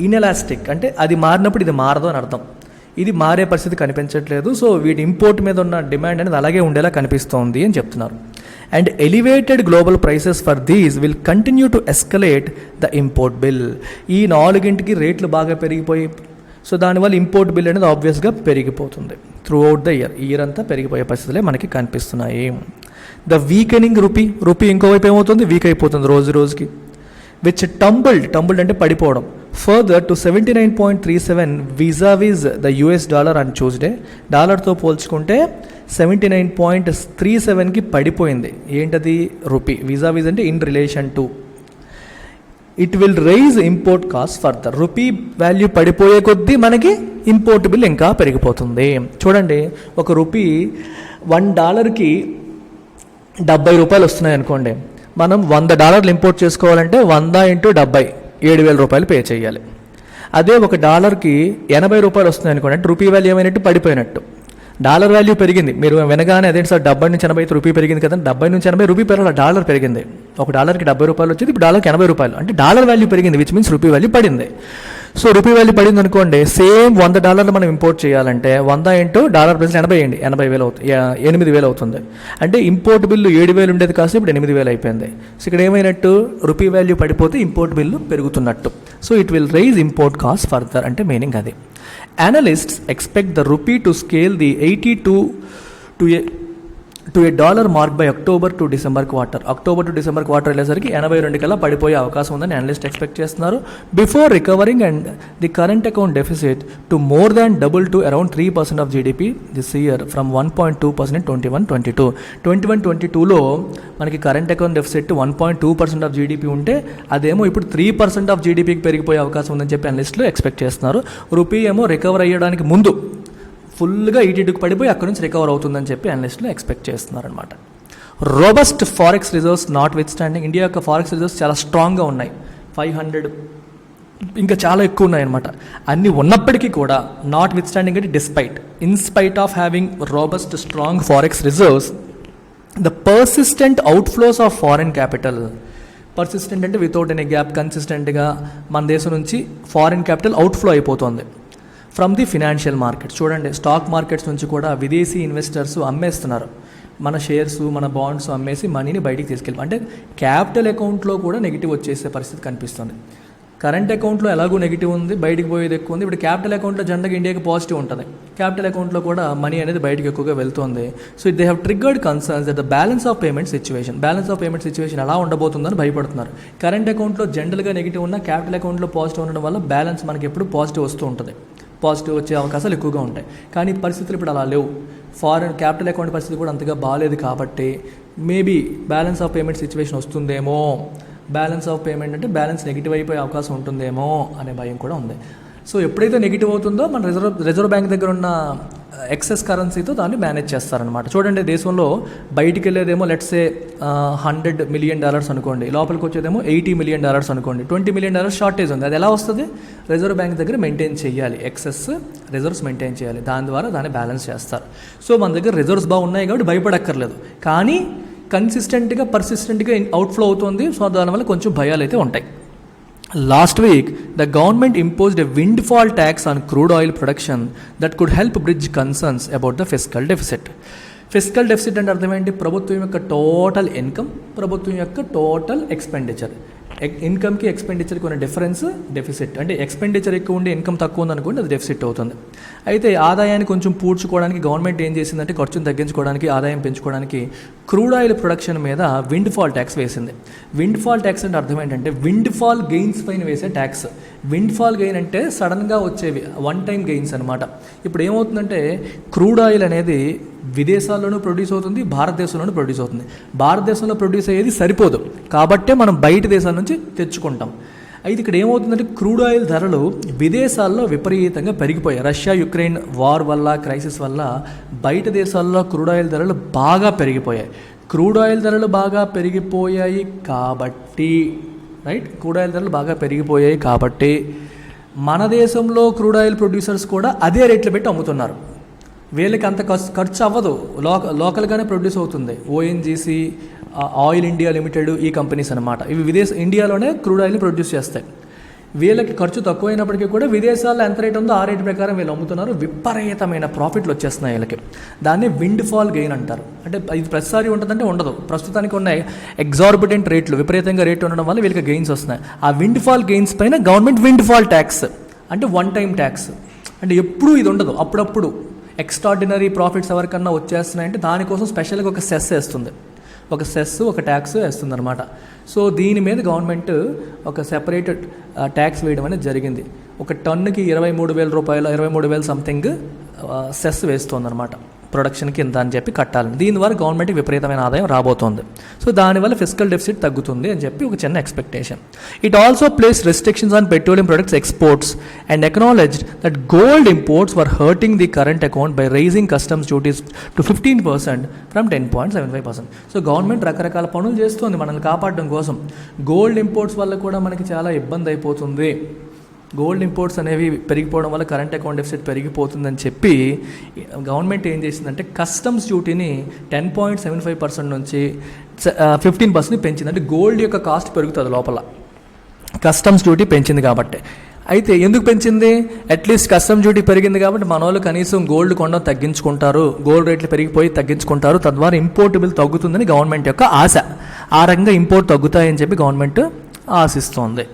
ఇన్ఎలాస్టిక్, అంటే అది మారినప్పుడు ఇది మారదు అని అర్థం. ఇది మారే పరిస్థితి కనిపించట్లేదు. సో వీటి ఇంపోర్ట్ మీద ఉన్న డిమాండ్ అనేది అలాగే ఉండేలా కనిపిస్తోంది అని చెప్తున్నారు. And elevated global prices for these will continue to escalate the import bill. ఈ 4గింటికి రేట్లు బాగా పెరిగిపోయి, సో దానివల్ల ఇంపోర్ట్ బిల్ అనేది ఆబ్వియస్గా పెరిగిపోతుంది త్రూ అవుట్ ద ఇయర్ అంతా పెరిగిపోయే పరిస్థితులే మనకి కనిపిస్తున్నాయి. ద వీకెనింగ్ రూపీ ఇంకోవైపు ఏమవుతుంది? వీక్ అయిపోతుంది రోజు రోజుకి. విచ్ టంబుల్డ్ అంటే పడిపోవడం, further to 79.37 vis-a-vis the US dollar on Tuesday. డాలర్తో పోల్చుకుంటే 79.37కి పడిపోయింది. ఏంటది? రూపీ. vis-a-vis అంటే in relation to. It will rise import cost further. Rupee value పడిపోయే కొద్దీ మనకి ఇంపోర్ట్ బిల్ ఇంకా పెరిగిపోతుంది. చూడండి, ఒక రూపీ $1కి $70 వస్తున్నాయి అనుకోండి, మనం $100 ఇంపోర్ట్ చేసుకోవాలంటే 100 × 70 7,000 పే చేయాలి. అదే ఒక $1కి $80 వస్తుంది అనుకోండి, అంటే రూపీ వాల్యూ ఏమైనట్టు? పడిపోయినట్టు. డాలర్ వాల్యూ పెరిగింది. మీరు వినగానే అదేంటి సార్ 70 నుంచి 80 రూపీ పెరిగింది కదా? 70 నుంచి 80 రూపీ పెరగల, డాలర్ పెరిగింది. ఒక $1కి $70 వచ్చేది, ఇప్పుడు $80 అంటే డాలర్ వాల్యూ పెరిగింది, విచ్ మీన్స్ రూపీ వాల్యూ పడింది. సో రూపీ వాల్యూ పడింది అనుకోండి, సేమ్ $100 మనం ఇంపోర్ట్ చేయాలంటే 100 ఇంటూ డాలర్ ప్లస్ 80 వేయండి, 80,000 అవుతుంది, 8,000 అవుతుంది. అంటే ఇంపోర్ట్ బిల్లు 7,000 ఉండేది కాస్త ఇప్పుడు 8,000 అయిపోయింది. సో ఇక్కడ ఏమైనట్టు, రూపీ వాల్యూ పడిపోతే ఇంపోర్ట్ బిల్లు పెరుగుతున్నట్టు. So it will rise import cost further అంటే మీనింగ్ అది. Analysts expect the rupee to scale the 82 to a dollar mark by October to December quarter. October to December quarter వెళ్ళేసరికి 82 కల్లా పడిపోయే అవకాశం ఉందని analyst expect చేస్తున్నారు. Before recovering and the current account deficit to more than double to around 3% of GDP this year from 1.2% 21-22. 21-22లో మనకి current account deficit 1.2% of GDP ఉంటే అదేమో ఇప్పుడు 3% ఆఫ్ జీడిపికి పెరిగిపోయే అవకాశం ఉందని చెప్పి అనలిస్టులు ఎక్స్పెక్ట్ చేస్తున్నారు. రూపీ ఏమో రికవర్ అయ్యడానికి ముందు ఫుల్గా 82కి పడిపోయి అక్కడ నుంచి రికవర్ అవుతుందని చెప్పి అనలిస్టులు ఎక్స్పెక్ట్ చేస్తున్నారనమాట. Robust forex reserves not with standing, India యొక్క ఫారెక్స్ రిజర్వ్స్ చాలా స్ట్రాంగ్గా ఉన్నాయి, 500 ఇంకా చాలా ఎక్కువ ఉన్నాయన్నమాట. అన్నీ ఉన్నప్పటికీ కూడా నాట్ విత్ స్టాండింగ్ అంటే despite, in spite of having robust strong forex reserves, the persistent outflows of foreign capital. Persistent అంటే వితౌట్ ఎనీ గ్యాప్ కన్సిస్టెంట్గా మన దేశం నుంచి ఫారెన్ క్యాపిటల్ అవుట్ఫ్లో అయిపోతుంది ఫ్రమ్ ది ఫినాన్షియల్ మార్కెట్స్. చూడండి, స్టాక్ మార్కెట్స్ నుంచి కూడా విదేశీ ఇన్వెస్టర్స్ అమ్మేస్తున్నారు, మన షేర్స్ మన బాండ్స్ అమ్మేసి మనీని బయటికి తీసుకెళ్ళి, అంటే క్యాపిటల్ అకౌంట్లో కూడా నెగిటివ్ వచ్చేసే పరిస్థితి కనిపిస్తుంది. కరెంట్ అకౌంట్లో ఎలాగో నెగిటివ్ ఉంది, బయటికి పోయేది ఎక్కువ ఉంది. ఇప్పుడు క్యాపిటల్ అకౌంట్లో జనరల్గా ఇండియాకి పాజిటివ్ ఉంటుంది, క్యాపిటల్ అకౌంట్లో కూడా మనీ అనేది బయటకు ఎక్కువగా వెళ్తుంది. So they have triggered concerns that the balance of payment situation ఎలా ఉండబోతుందని భయపడుతున్నారు. కరెంట్ అకౌంట్లో జనరల్గా నెగిటివ్ ఉన్న, క్యాపిటల్ అకౌంట్లో పాజిటివ్ ఉండడం వల్ల బ్యాలెన్స్ మనకి ఎప్పుడు పాజిటివ్ వస్తూ ఉంటుంది, పాజిటివ్ వచ్చే అవకాశాలు ఎక్కువగా ఉంటాయి. కానీ పరిస్థితులు ఇప్పుడు అలా లేవు, ఫారెన్ క్యాపిటల్ అకౌంట్ పరిస్థితి కూడా అంతగా బాగాలేదు కాబట్టి maybe balance of payment situation వస్తుందేమో, బ్యాలెన్స్ ఆఫ్ పేమెంట్ అంటే బ్యాలెన్స్ నెగిటివ్ అయిపోయే అవకాశం ఉంటుందేమో అనే భయం కూడా ఉంది. సో ఎప్పుడైతే నెగిటివ్ అవుతుందో మన రిజర్వ్ బ్యాంక్ దగ్గర ఉన్న ఎక్సెస్ కరెన్సీతో దాన్ని మేనేజ్ చేస్తారనమాట. చూడండి, దేశంలో బయటికి వెళ్ళేదేమో లెట్సే $100 million అనుకోండి, లోపలికి వచ్చేదేమో $80 million అనుకోండి, $20 million షార్టేజ్ ఉంది. అది ఎలా వస్తుంది? రిజర్వ్ బ్యాంక్ దగ్గర మెయింటైన్ చేయాలి, ఎక్సెస్ రిజర్వ్స్ మెయింటైన్ చేయాలి, దాని ద్వారా దాన్ని బ్యాలెన్స్ చేస్తారు. సో మన దగ్గర రిజర్వ్స్ బాగున్నాయి కాబట్టి భయపడక్కర్లేదు, కానీ కన్సిస్టెంట్గా పర్సిస్టెంట్గా అవుట్ఫ్లో అవుతుంది. సో దానివల్ల కొంచెం భయాలు అయితే ఉంటాయి. Last week, the government imposed a windfall tax on crude oil production that could help bridge concerns about the fiscal deficit. Fiscal deficit అంటే అర్థం ఏంటి? ప్రభుత్వం యొక్క టోటల్ ఇన్కమ్, ప్రభుత్వం యొక్క టోటల్ ఎక్స్పెండిచర్, ఇన్కమ్కి ఎక్స్పెండిచర్కి ఉన్న డిఫరెన్స్ డెఫిసిట్. అంటే ఎక్స్పెండిచర్ ఎక్కువ ఉండి ఇన్కమ్ తక్కువ ఉందనుకోండి, అది డెఫిసిట్ అవుతుంది. అయితే ఆదాయాన్ని కొంచెం పూడ్చుకోవడానికి గవర్నమెంట్ ఏం చేసిందంటే ఖర్చును తగ్గించుకోవడానికి, ఆదాయం పెంచుకోవడానికి క్రూడ్ ఆయిల్ ప్రొడక్షన్ మీద విండ్ ఫాల్ ట్యాక్స్ వేసింది. విండ్ ఫాల్ ట్యాక్స్ అంటే అర్థం ఏంటంటే విండ్ ఫాల్ గెయిన్స్ పైన వేసే ట్యాక్స్. విండ్ ఫాల్ గెయిన్ అంటే సడన్గా వచ్చేవి, వన్ టైం గెయిన్స్ అనమాట. ఇప్పుడు ఏమవుతుందంటే క్రూడ్ ఆయిల్ అనేది విదేశాల్లోనూ ప్రొడ్యూస్ అవుతుంది, భారతదేశంలోనూ ప్రొడ్యూస్ అవుతుంది. భారతదేశంలో ప్రొడ్యూస్ అయ్యేది సరిపోదు కాబట్టే మనం బయట దేశాల నుంచి తెచ్చుకుంటాం. అయితే ఇక్కడ ఏమవుతుందంటే క్రూడ్ ఆయిల్ ధరలు విదేశాల్లో విపరీతంగా పెరిగిపోయాయి. రష్యా యుక్రెయిన్ వార్ వల్ల, క్రైసిస్ వల్ల బయట దేశాల్లో క్రూడ్ ఆయిల్ ధరలు బాగా పెరిగిపోయాయి. క్రూడ్ ఆయిల్ ధరలు బాగా పెరిగిపోయాయి కాబట్టి క్రూడ్ ఆయిల్ ధరలు బాగా పెరిగిపోయాయి కాబట్టి మన దేశంలో క్రూడ్ ఆయిల్ ప్రొడ్యూసర్స్ కూడా అదే రేట్లు పెట్టి అమ్ముతున్నారు. వీళ్ళకి అంత ఖర్చు అవ్వదు, లోకల్గానే ప్రొడ్యూస్ అవుతుంది. ఓఎన్జీసీ, ఆయిల్ ఇండియా లిమిటెడ్, ఈ కంపెనీస్ అనమాట. ఇవి ఇండియాలోనే క్రూడ్ ఆయిల్ని ప్రొడ్యూస్ చేస్తాయి. వీళ్ళకి ఖర్చు తక్కువైనప్పటికీ కూడా విదేశాల్లో ఎంత రేట్ ఉందో ఆ రేటు ప్రకారం వీళ్ళు అమ్ముతున్నారు. విపరీతమైన ప్రాఫిట్లు వచ్చేస్తున్నాయి వీళ్ళకి. దాన్ని విండ్ ఫాల్ గెయిన్ అంటారు. అంటే ఇది ప్రతిసారి ఉంటుందంటే ఉండదు, ప్రస్తుతానికి ఉన్న ఎగ్జార్బిటెంట్ రేట్లు, విపరీతంగా రేట్లు ఉండడం వల్ల వీళ్ళకి గెయిన్స్ వస్తున్నాయి. ఆ విండ్ ఫాల్ గెయిన్స్ పైన గవర్నమెంట్ విండ్ ఫాల్ ట్యాక్స్ అంటే వన్ టైం ట్యాక్స్, అంటే ఎప్పుడూ ఇది ఉండదు, అప్పుడప్పుడు ఎక్స్ట్రాడినరీ ప్రాఫిట్స్ ఎవరికన్నా వచ్చేస్తున్నాయంటే దానికోసం స్పెషల్గా ఒక సెస్ వేస్తుంది, ఒక ట్యాక్స్ వేస్తుంది అనమాట. సో దీని మీద గవర్నమెంట్ ఒక సెపరేటెడ్ ట్యాక్స్ వేయడం అనేది జరిగింది. ఒక టన్నుకి 23,000 రూపాయలు, 23,000 సంథింగ్ సెస్ వేస్తుంది అనమాట. ప్రొడక్షన్కి ఇంత అని చెప్పి కట్టాలని. దీనివల్ల గవర్నమెంట్కి విపరీతమైన ఆదాయం రాబోతోంది. సో దానివల్ల ఫిస్కల్ డెఫిసిట్ తగ్గుతుంది అని చెప్పి ఒక చిన్న expectation. It also place restrictions on petroleum products exports and acknowledged that gold imports were hurting the current account by raising customs duties to 15% ఫ్రమ్ 10.75%. సో గవర్నమెంట్ రకరకాల పనులు చేస్తుంది మనల్ని కాపాడడం కోసం. గోల్డ్ ఇంపోర్ట్స్ వల్ల కూడా మనకి చాలా ఇబ్బంది అయిపోతుంది. గోల్డ్ ఇంపోర్ట్స్ అనేవి పెరిగిపోవడం వల్ల కరెంట్ అకౌంట్ డెఫిసిట్ పెరిగిపోతుందని చెప్పి గవర్నమెంట్ ఏం చేసిందంటే కస్టమ్స్ డ్యూటీని 10.75% నుంచి 15% పెంచింది. అంటే గోల్డ్ యొక్క కాస్ట్ పెరుగుతుంది లోపల, కస్టమ్స్ డ్యూటీ పెంచింది కాబట్టి. అయితే ఎందుకు పెంచింది? అట్లీస్ట్ కస్టమ్ డ్యూటీ పెరిగింది కాబట్టి మన వాళ్ళు కనీసం గోల్డ్ కొనడం తగ్గించుకుంటారు, గోల్డ్ రేట్లు పెరిగిపోయి తగ్గించుకుంటారు, తద్వారా ఇంపోర్ట్ బిల్ తగ్గుతుందని గవర్నమెంట్ యొక్క ఆశ. ఆ రకంగా ఇంపోర్ట్ తగ్గుతాయని చెప్పి గవర్నమెంట్ ఆశిస్తోంది.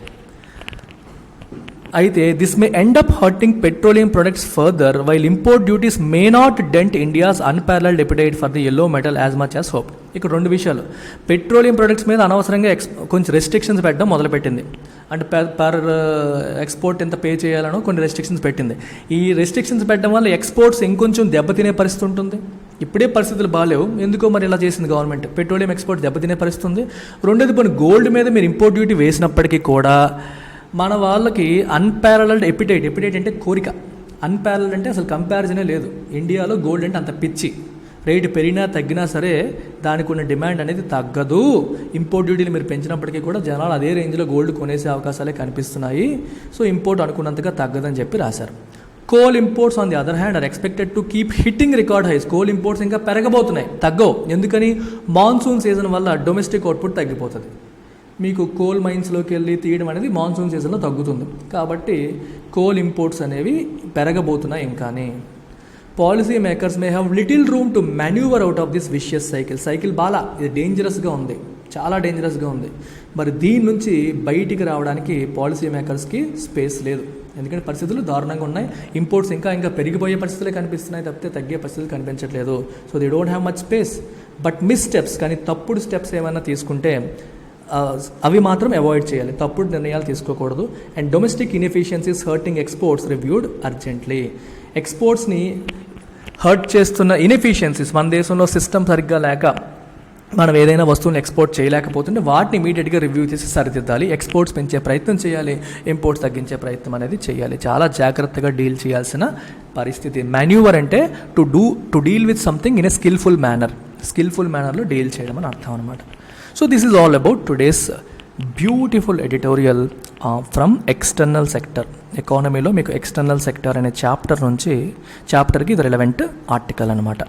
అయితే this may end up hurting petroleum products further while import duties may not dent India's unparalleled appetite for the yellow metal as much as hope. ఇక్కడ రెండు విషయాలు, పెట్రోలియం ప్రొడక్ట్స్ మీద అనవసరంగా కొంచెం రెస్ట్రిక్షన్స్ పెట్టడం మొదలుపెట్టింది. అంటే పర్ ఎక్స్పోర్ట్ ఎంత పే చేయాలనో కొన్ని రెస్ట్రిక్షన్స్ పెట్టింది. ఈ రెస్ట్రిక్షన్స్ పెట్టడం వల్ల ఎక్స్పోర్ట్స్ ఇంకొంచెం దెబ్బతినే పరిస్థితి ఉంటుంది. ఇప్పుడే పరిస్థితులు బాగాలేవు, ఎందుకో మరి ఇలా చేసింది గవర్నమెంట్. పెట్రోలియం ఎక్స్పోర్ట్ దెబ్బతినే పరిస్థితి ఉంది. రెండోది, పోనీ గోల్డ్ మీద మీరు ఇంపోర్ట్ డ్యూటీ వేసినప్పటికీ కూడా మన వాళ్ళకి అన్పారలల్డ్ ఎపిటైట్ అంటే కోరిక, అన్పారలల్డ్ అంటే అసలు కంపారిజనే లేదు. ఇండియాలో గోల్డ్ అంటే అంత పిచ్చి, రేటు పెరిగినా తగ్గినా సరే దానికి ఉన్న డిమాండ్ అనేది తగ్గదు. ఇంపోర్ట్ డ్యూటీలు మీరు పెంచినప్పటికీ కూడా జనాలు అదే రేంజ్లో గోల్డ్ కొనేసే అవకాశాలే కనిపిస్తున్నాయి. సో ఇంపోర్ట్ అనుకున్నంతగా తగ్గదని చెప్పి రాశారు. Coal imports on the other hand are expected to keep hitting record highs. Coal imports ఇంకా పెరగబోతున్నాయి, తగ్గవు. ఎందుకని? మాన్సూన్ సీజన్ వల్ల డొమెస్టిక్ అవుట్పుట్ తగ్గిపోతుంది. మీకు కోల్ మైన్స్లోకి వెళ్ళి తీయడం అనేది మాన్సూన్ సీజన్లో తగ్గుతుంది, కాబట్టి కోల్ ఇంపోర్ట్స్ అనేవి పెరగబోతున్నాయి. ఇంకానే policy makers may have little room to maneuver out of this vicious cycle. బాగా ఇది డేంజరస్గా ఉంది, చాలా డేంజరస్గా ఉంది. మరి దీని నుంచి బయటికి రావడానికి పాలసీ మేకర్స్కి స్పేస్ లేదు, ఎందుకంటే పరిస్థితులు దారుణంగా ఉన్నాయి. ఇంపోర్ట్స్ ఇంకా పెరిగిపోయే పరిస్థితులే కనిపిస్తున్నాయి తప్పితే తగ్గే పరిస్థితులు కనిపించట్లేదు. So they don't have much space. But miss steps, కానీ తప్పుడు స్టెప్స్ ఏమైనా తీసుకుంటే అవి మాత్రం అవాయిడ్ చేయాలి, తప్పుడు నిర్ణయాలు తీసుకోకూడదు. And domestic inefficiencies hurting exports reviewed urgently. ఎక్స్పోర్ట్స్ని హర్ట్ చేస్తున్న ఇన్ఎఫిషియన్సీస్, మన దేశంలో సిస్టమ్ సరిగ్గా లేక మనం ఏదైనా వస్తువులను ఎక్స్పోర్ట్ చేయలేకపోతుంటే వాటిని ఇమీడియట్గా రివ్యూ చేసి సరిదిద్దాలి. ఎక్స్పోర్ట్స్ పెంచే ప్రయత్నం చేయాలి, ఇంపోర్ట్స్ తగ్గించే ప్రయత్నం అనేది చేయాలి. చాలా జాగ్రత్తగా డీల్ చేయాల్సిన పరిస్థితి. మాన్యూవర్ అంటే to deal with something in a skillful మేనర్లో డీల్ చేయడం అని అర్థం అనమాట. So this is all about today's beautiful editorial from external sector. ఎకానమీలో మీకు ఎక్స్టర్నల్ సెక్టర్ అనే చాప్టర్కి ఇది రిలవెంట్ ఆర్టికల్ అనమాట.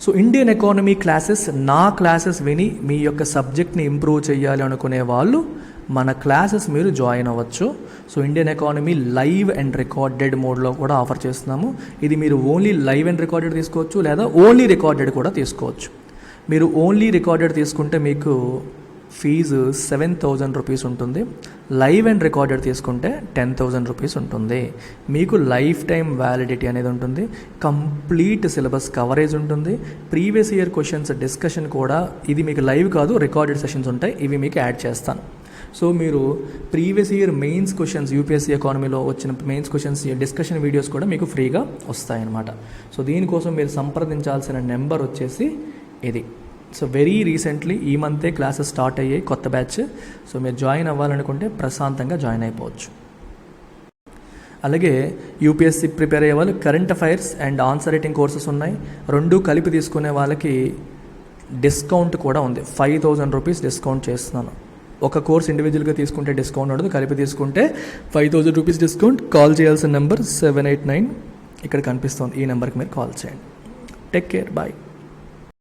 సో ఇండియన్ ఎకానమీ క్లాసెస్, నా క్లాసెస్ విని మీ యొక్క సబ్జెక్ట్ని ఇంప్రూవ్ చేయాలి అనుకునే వాళ్ళు మన క్లాసెస్ మీరు జాయిన్ అవ్వచ్చు. So Indian economy live and recorded మోడ్లో కూడా ఆఫర్ చేస్తున్నాము. ఇది మీరు ఓన్లీ లైవ్ అండ్ రికార్డెడ్ తీసుకోవచ్చు, లేదా ఓన్లీ రికార్డెడ్ కూడా తీసుకోవచ్చు. మీరు ఓన్లీ రికార్డెడ్ తీసుకుంటే మీకు ఫీజు 7,000 రూపీస్ ఉంటుంది. లైవ్ అండ్ రికార్డెడ్ తీసుకుంటే 10,000 రూపీస్ ఉంటుంది. మీకు లైఫ్ టైం వ్యాలిడిటీ అనేది ఉంటుంది. కంప్లీట్ సిలబస్ కవరేజ్ ఉంటుంది. ప్రీవియస్ ఇయర్ క్వశ్చన్స్ డిస్కషన్ కూడా, ఇది మీకు లైవ్ కాదు, రికార్డెడ్ సెషన్స్ ఉంటాయి, ఇవి మీకు యాడ్ చేస్తాను. సో మీరు previous year mains questions, UPSC ఎకానమీలో వచ్చిన మెయిన్స్ క్వశ్చన్స్ డిస్కషన్ వీడియోస్ కూడా మీకు ఫ్రీగా వస్తాయన్నమాట. సో దీనికోసం మీరు సంప్రదించాల్సిన నెంబర్ వచ్చేసి ఇది. సో వెరీ రీసెంట్లీ ఈ మంతే క్లాసెస్ స్టార్ట్ అయ్యాయి, కొత్త బ్యాచ్. సో మీరు జాయిన్ అవ్వాలనుకుంటే ప్రశాంతంగా జాయిన్ అయిపోవచ్చు. అలాగే యూపీఎస్సీ ప్రిపేర్ అయ్యే వాళ్ళు current affairs and answer writing courses ఉన్నాయి. రెండు కలిపి తీసుకునే వాళ్ళకి డిస్కౌంట్ కూడా ఉంది. 5,000 రూపీస్ డిస్కౌంట్ చేస్తున్నాను. ఒక కోర్స్ ఇండివిజువల్గా తీసుకుంటే డిస్కౌంట్ ఉండదు, కలిపి తీసుకుంటే 5,000 రూపీస్ డిస్కౌంట్. కాల్ చేయాల్సిన నెంబర్ 789 ఇక్కడ కనిపిస్తుంది, ఈ నెంబర్కి మీరు కాల్ చేయండి. Take care, bye.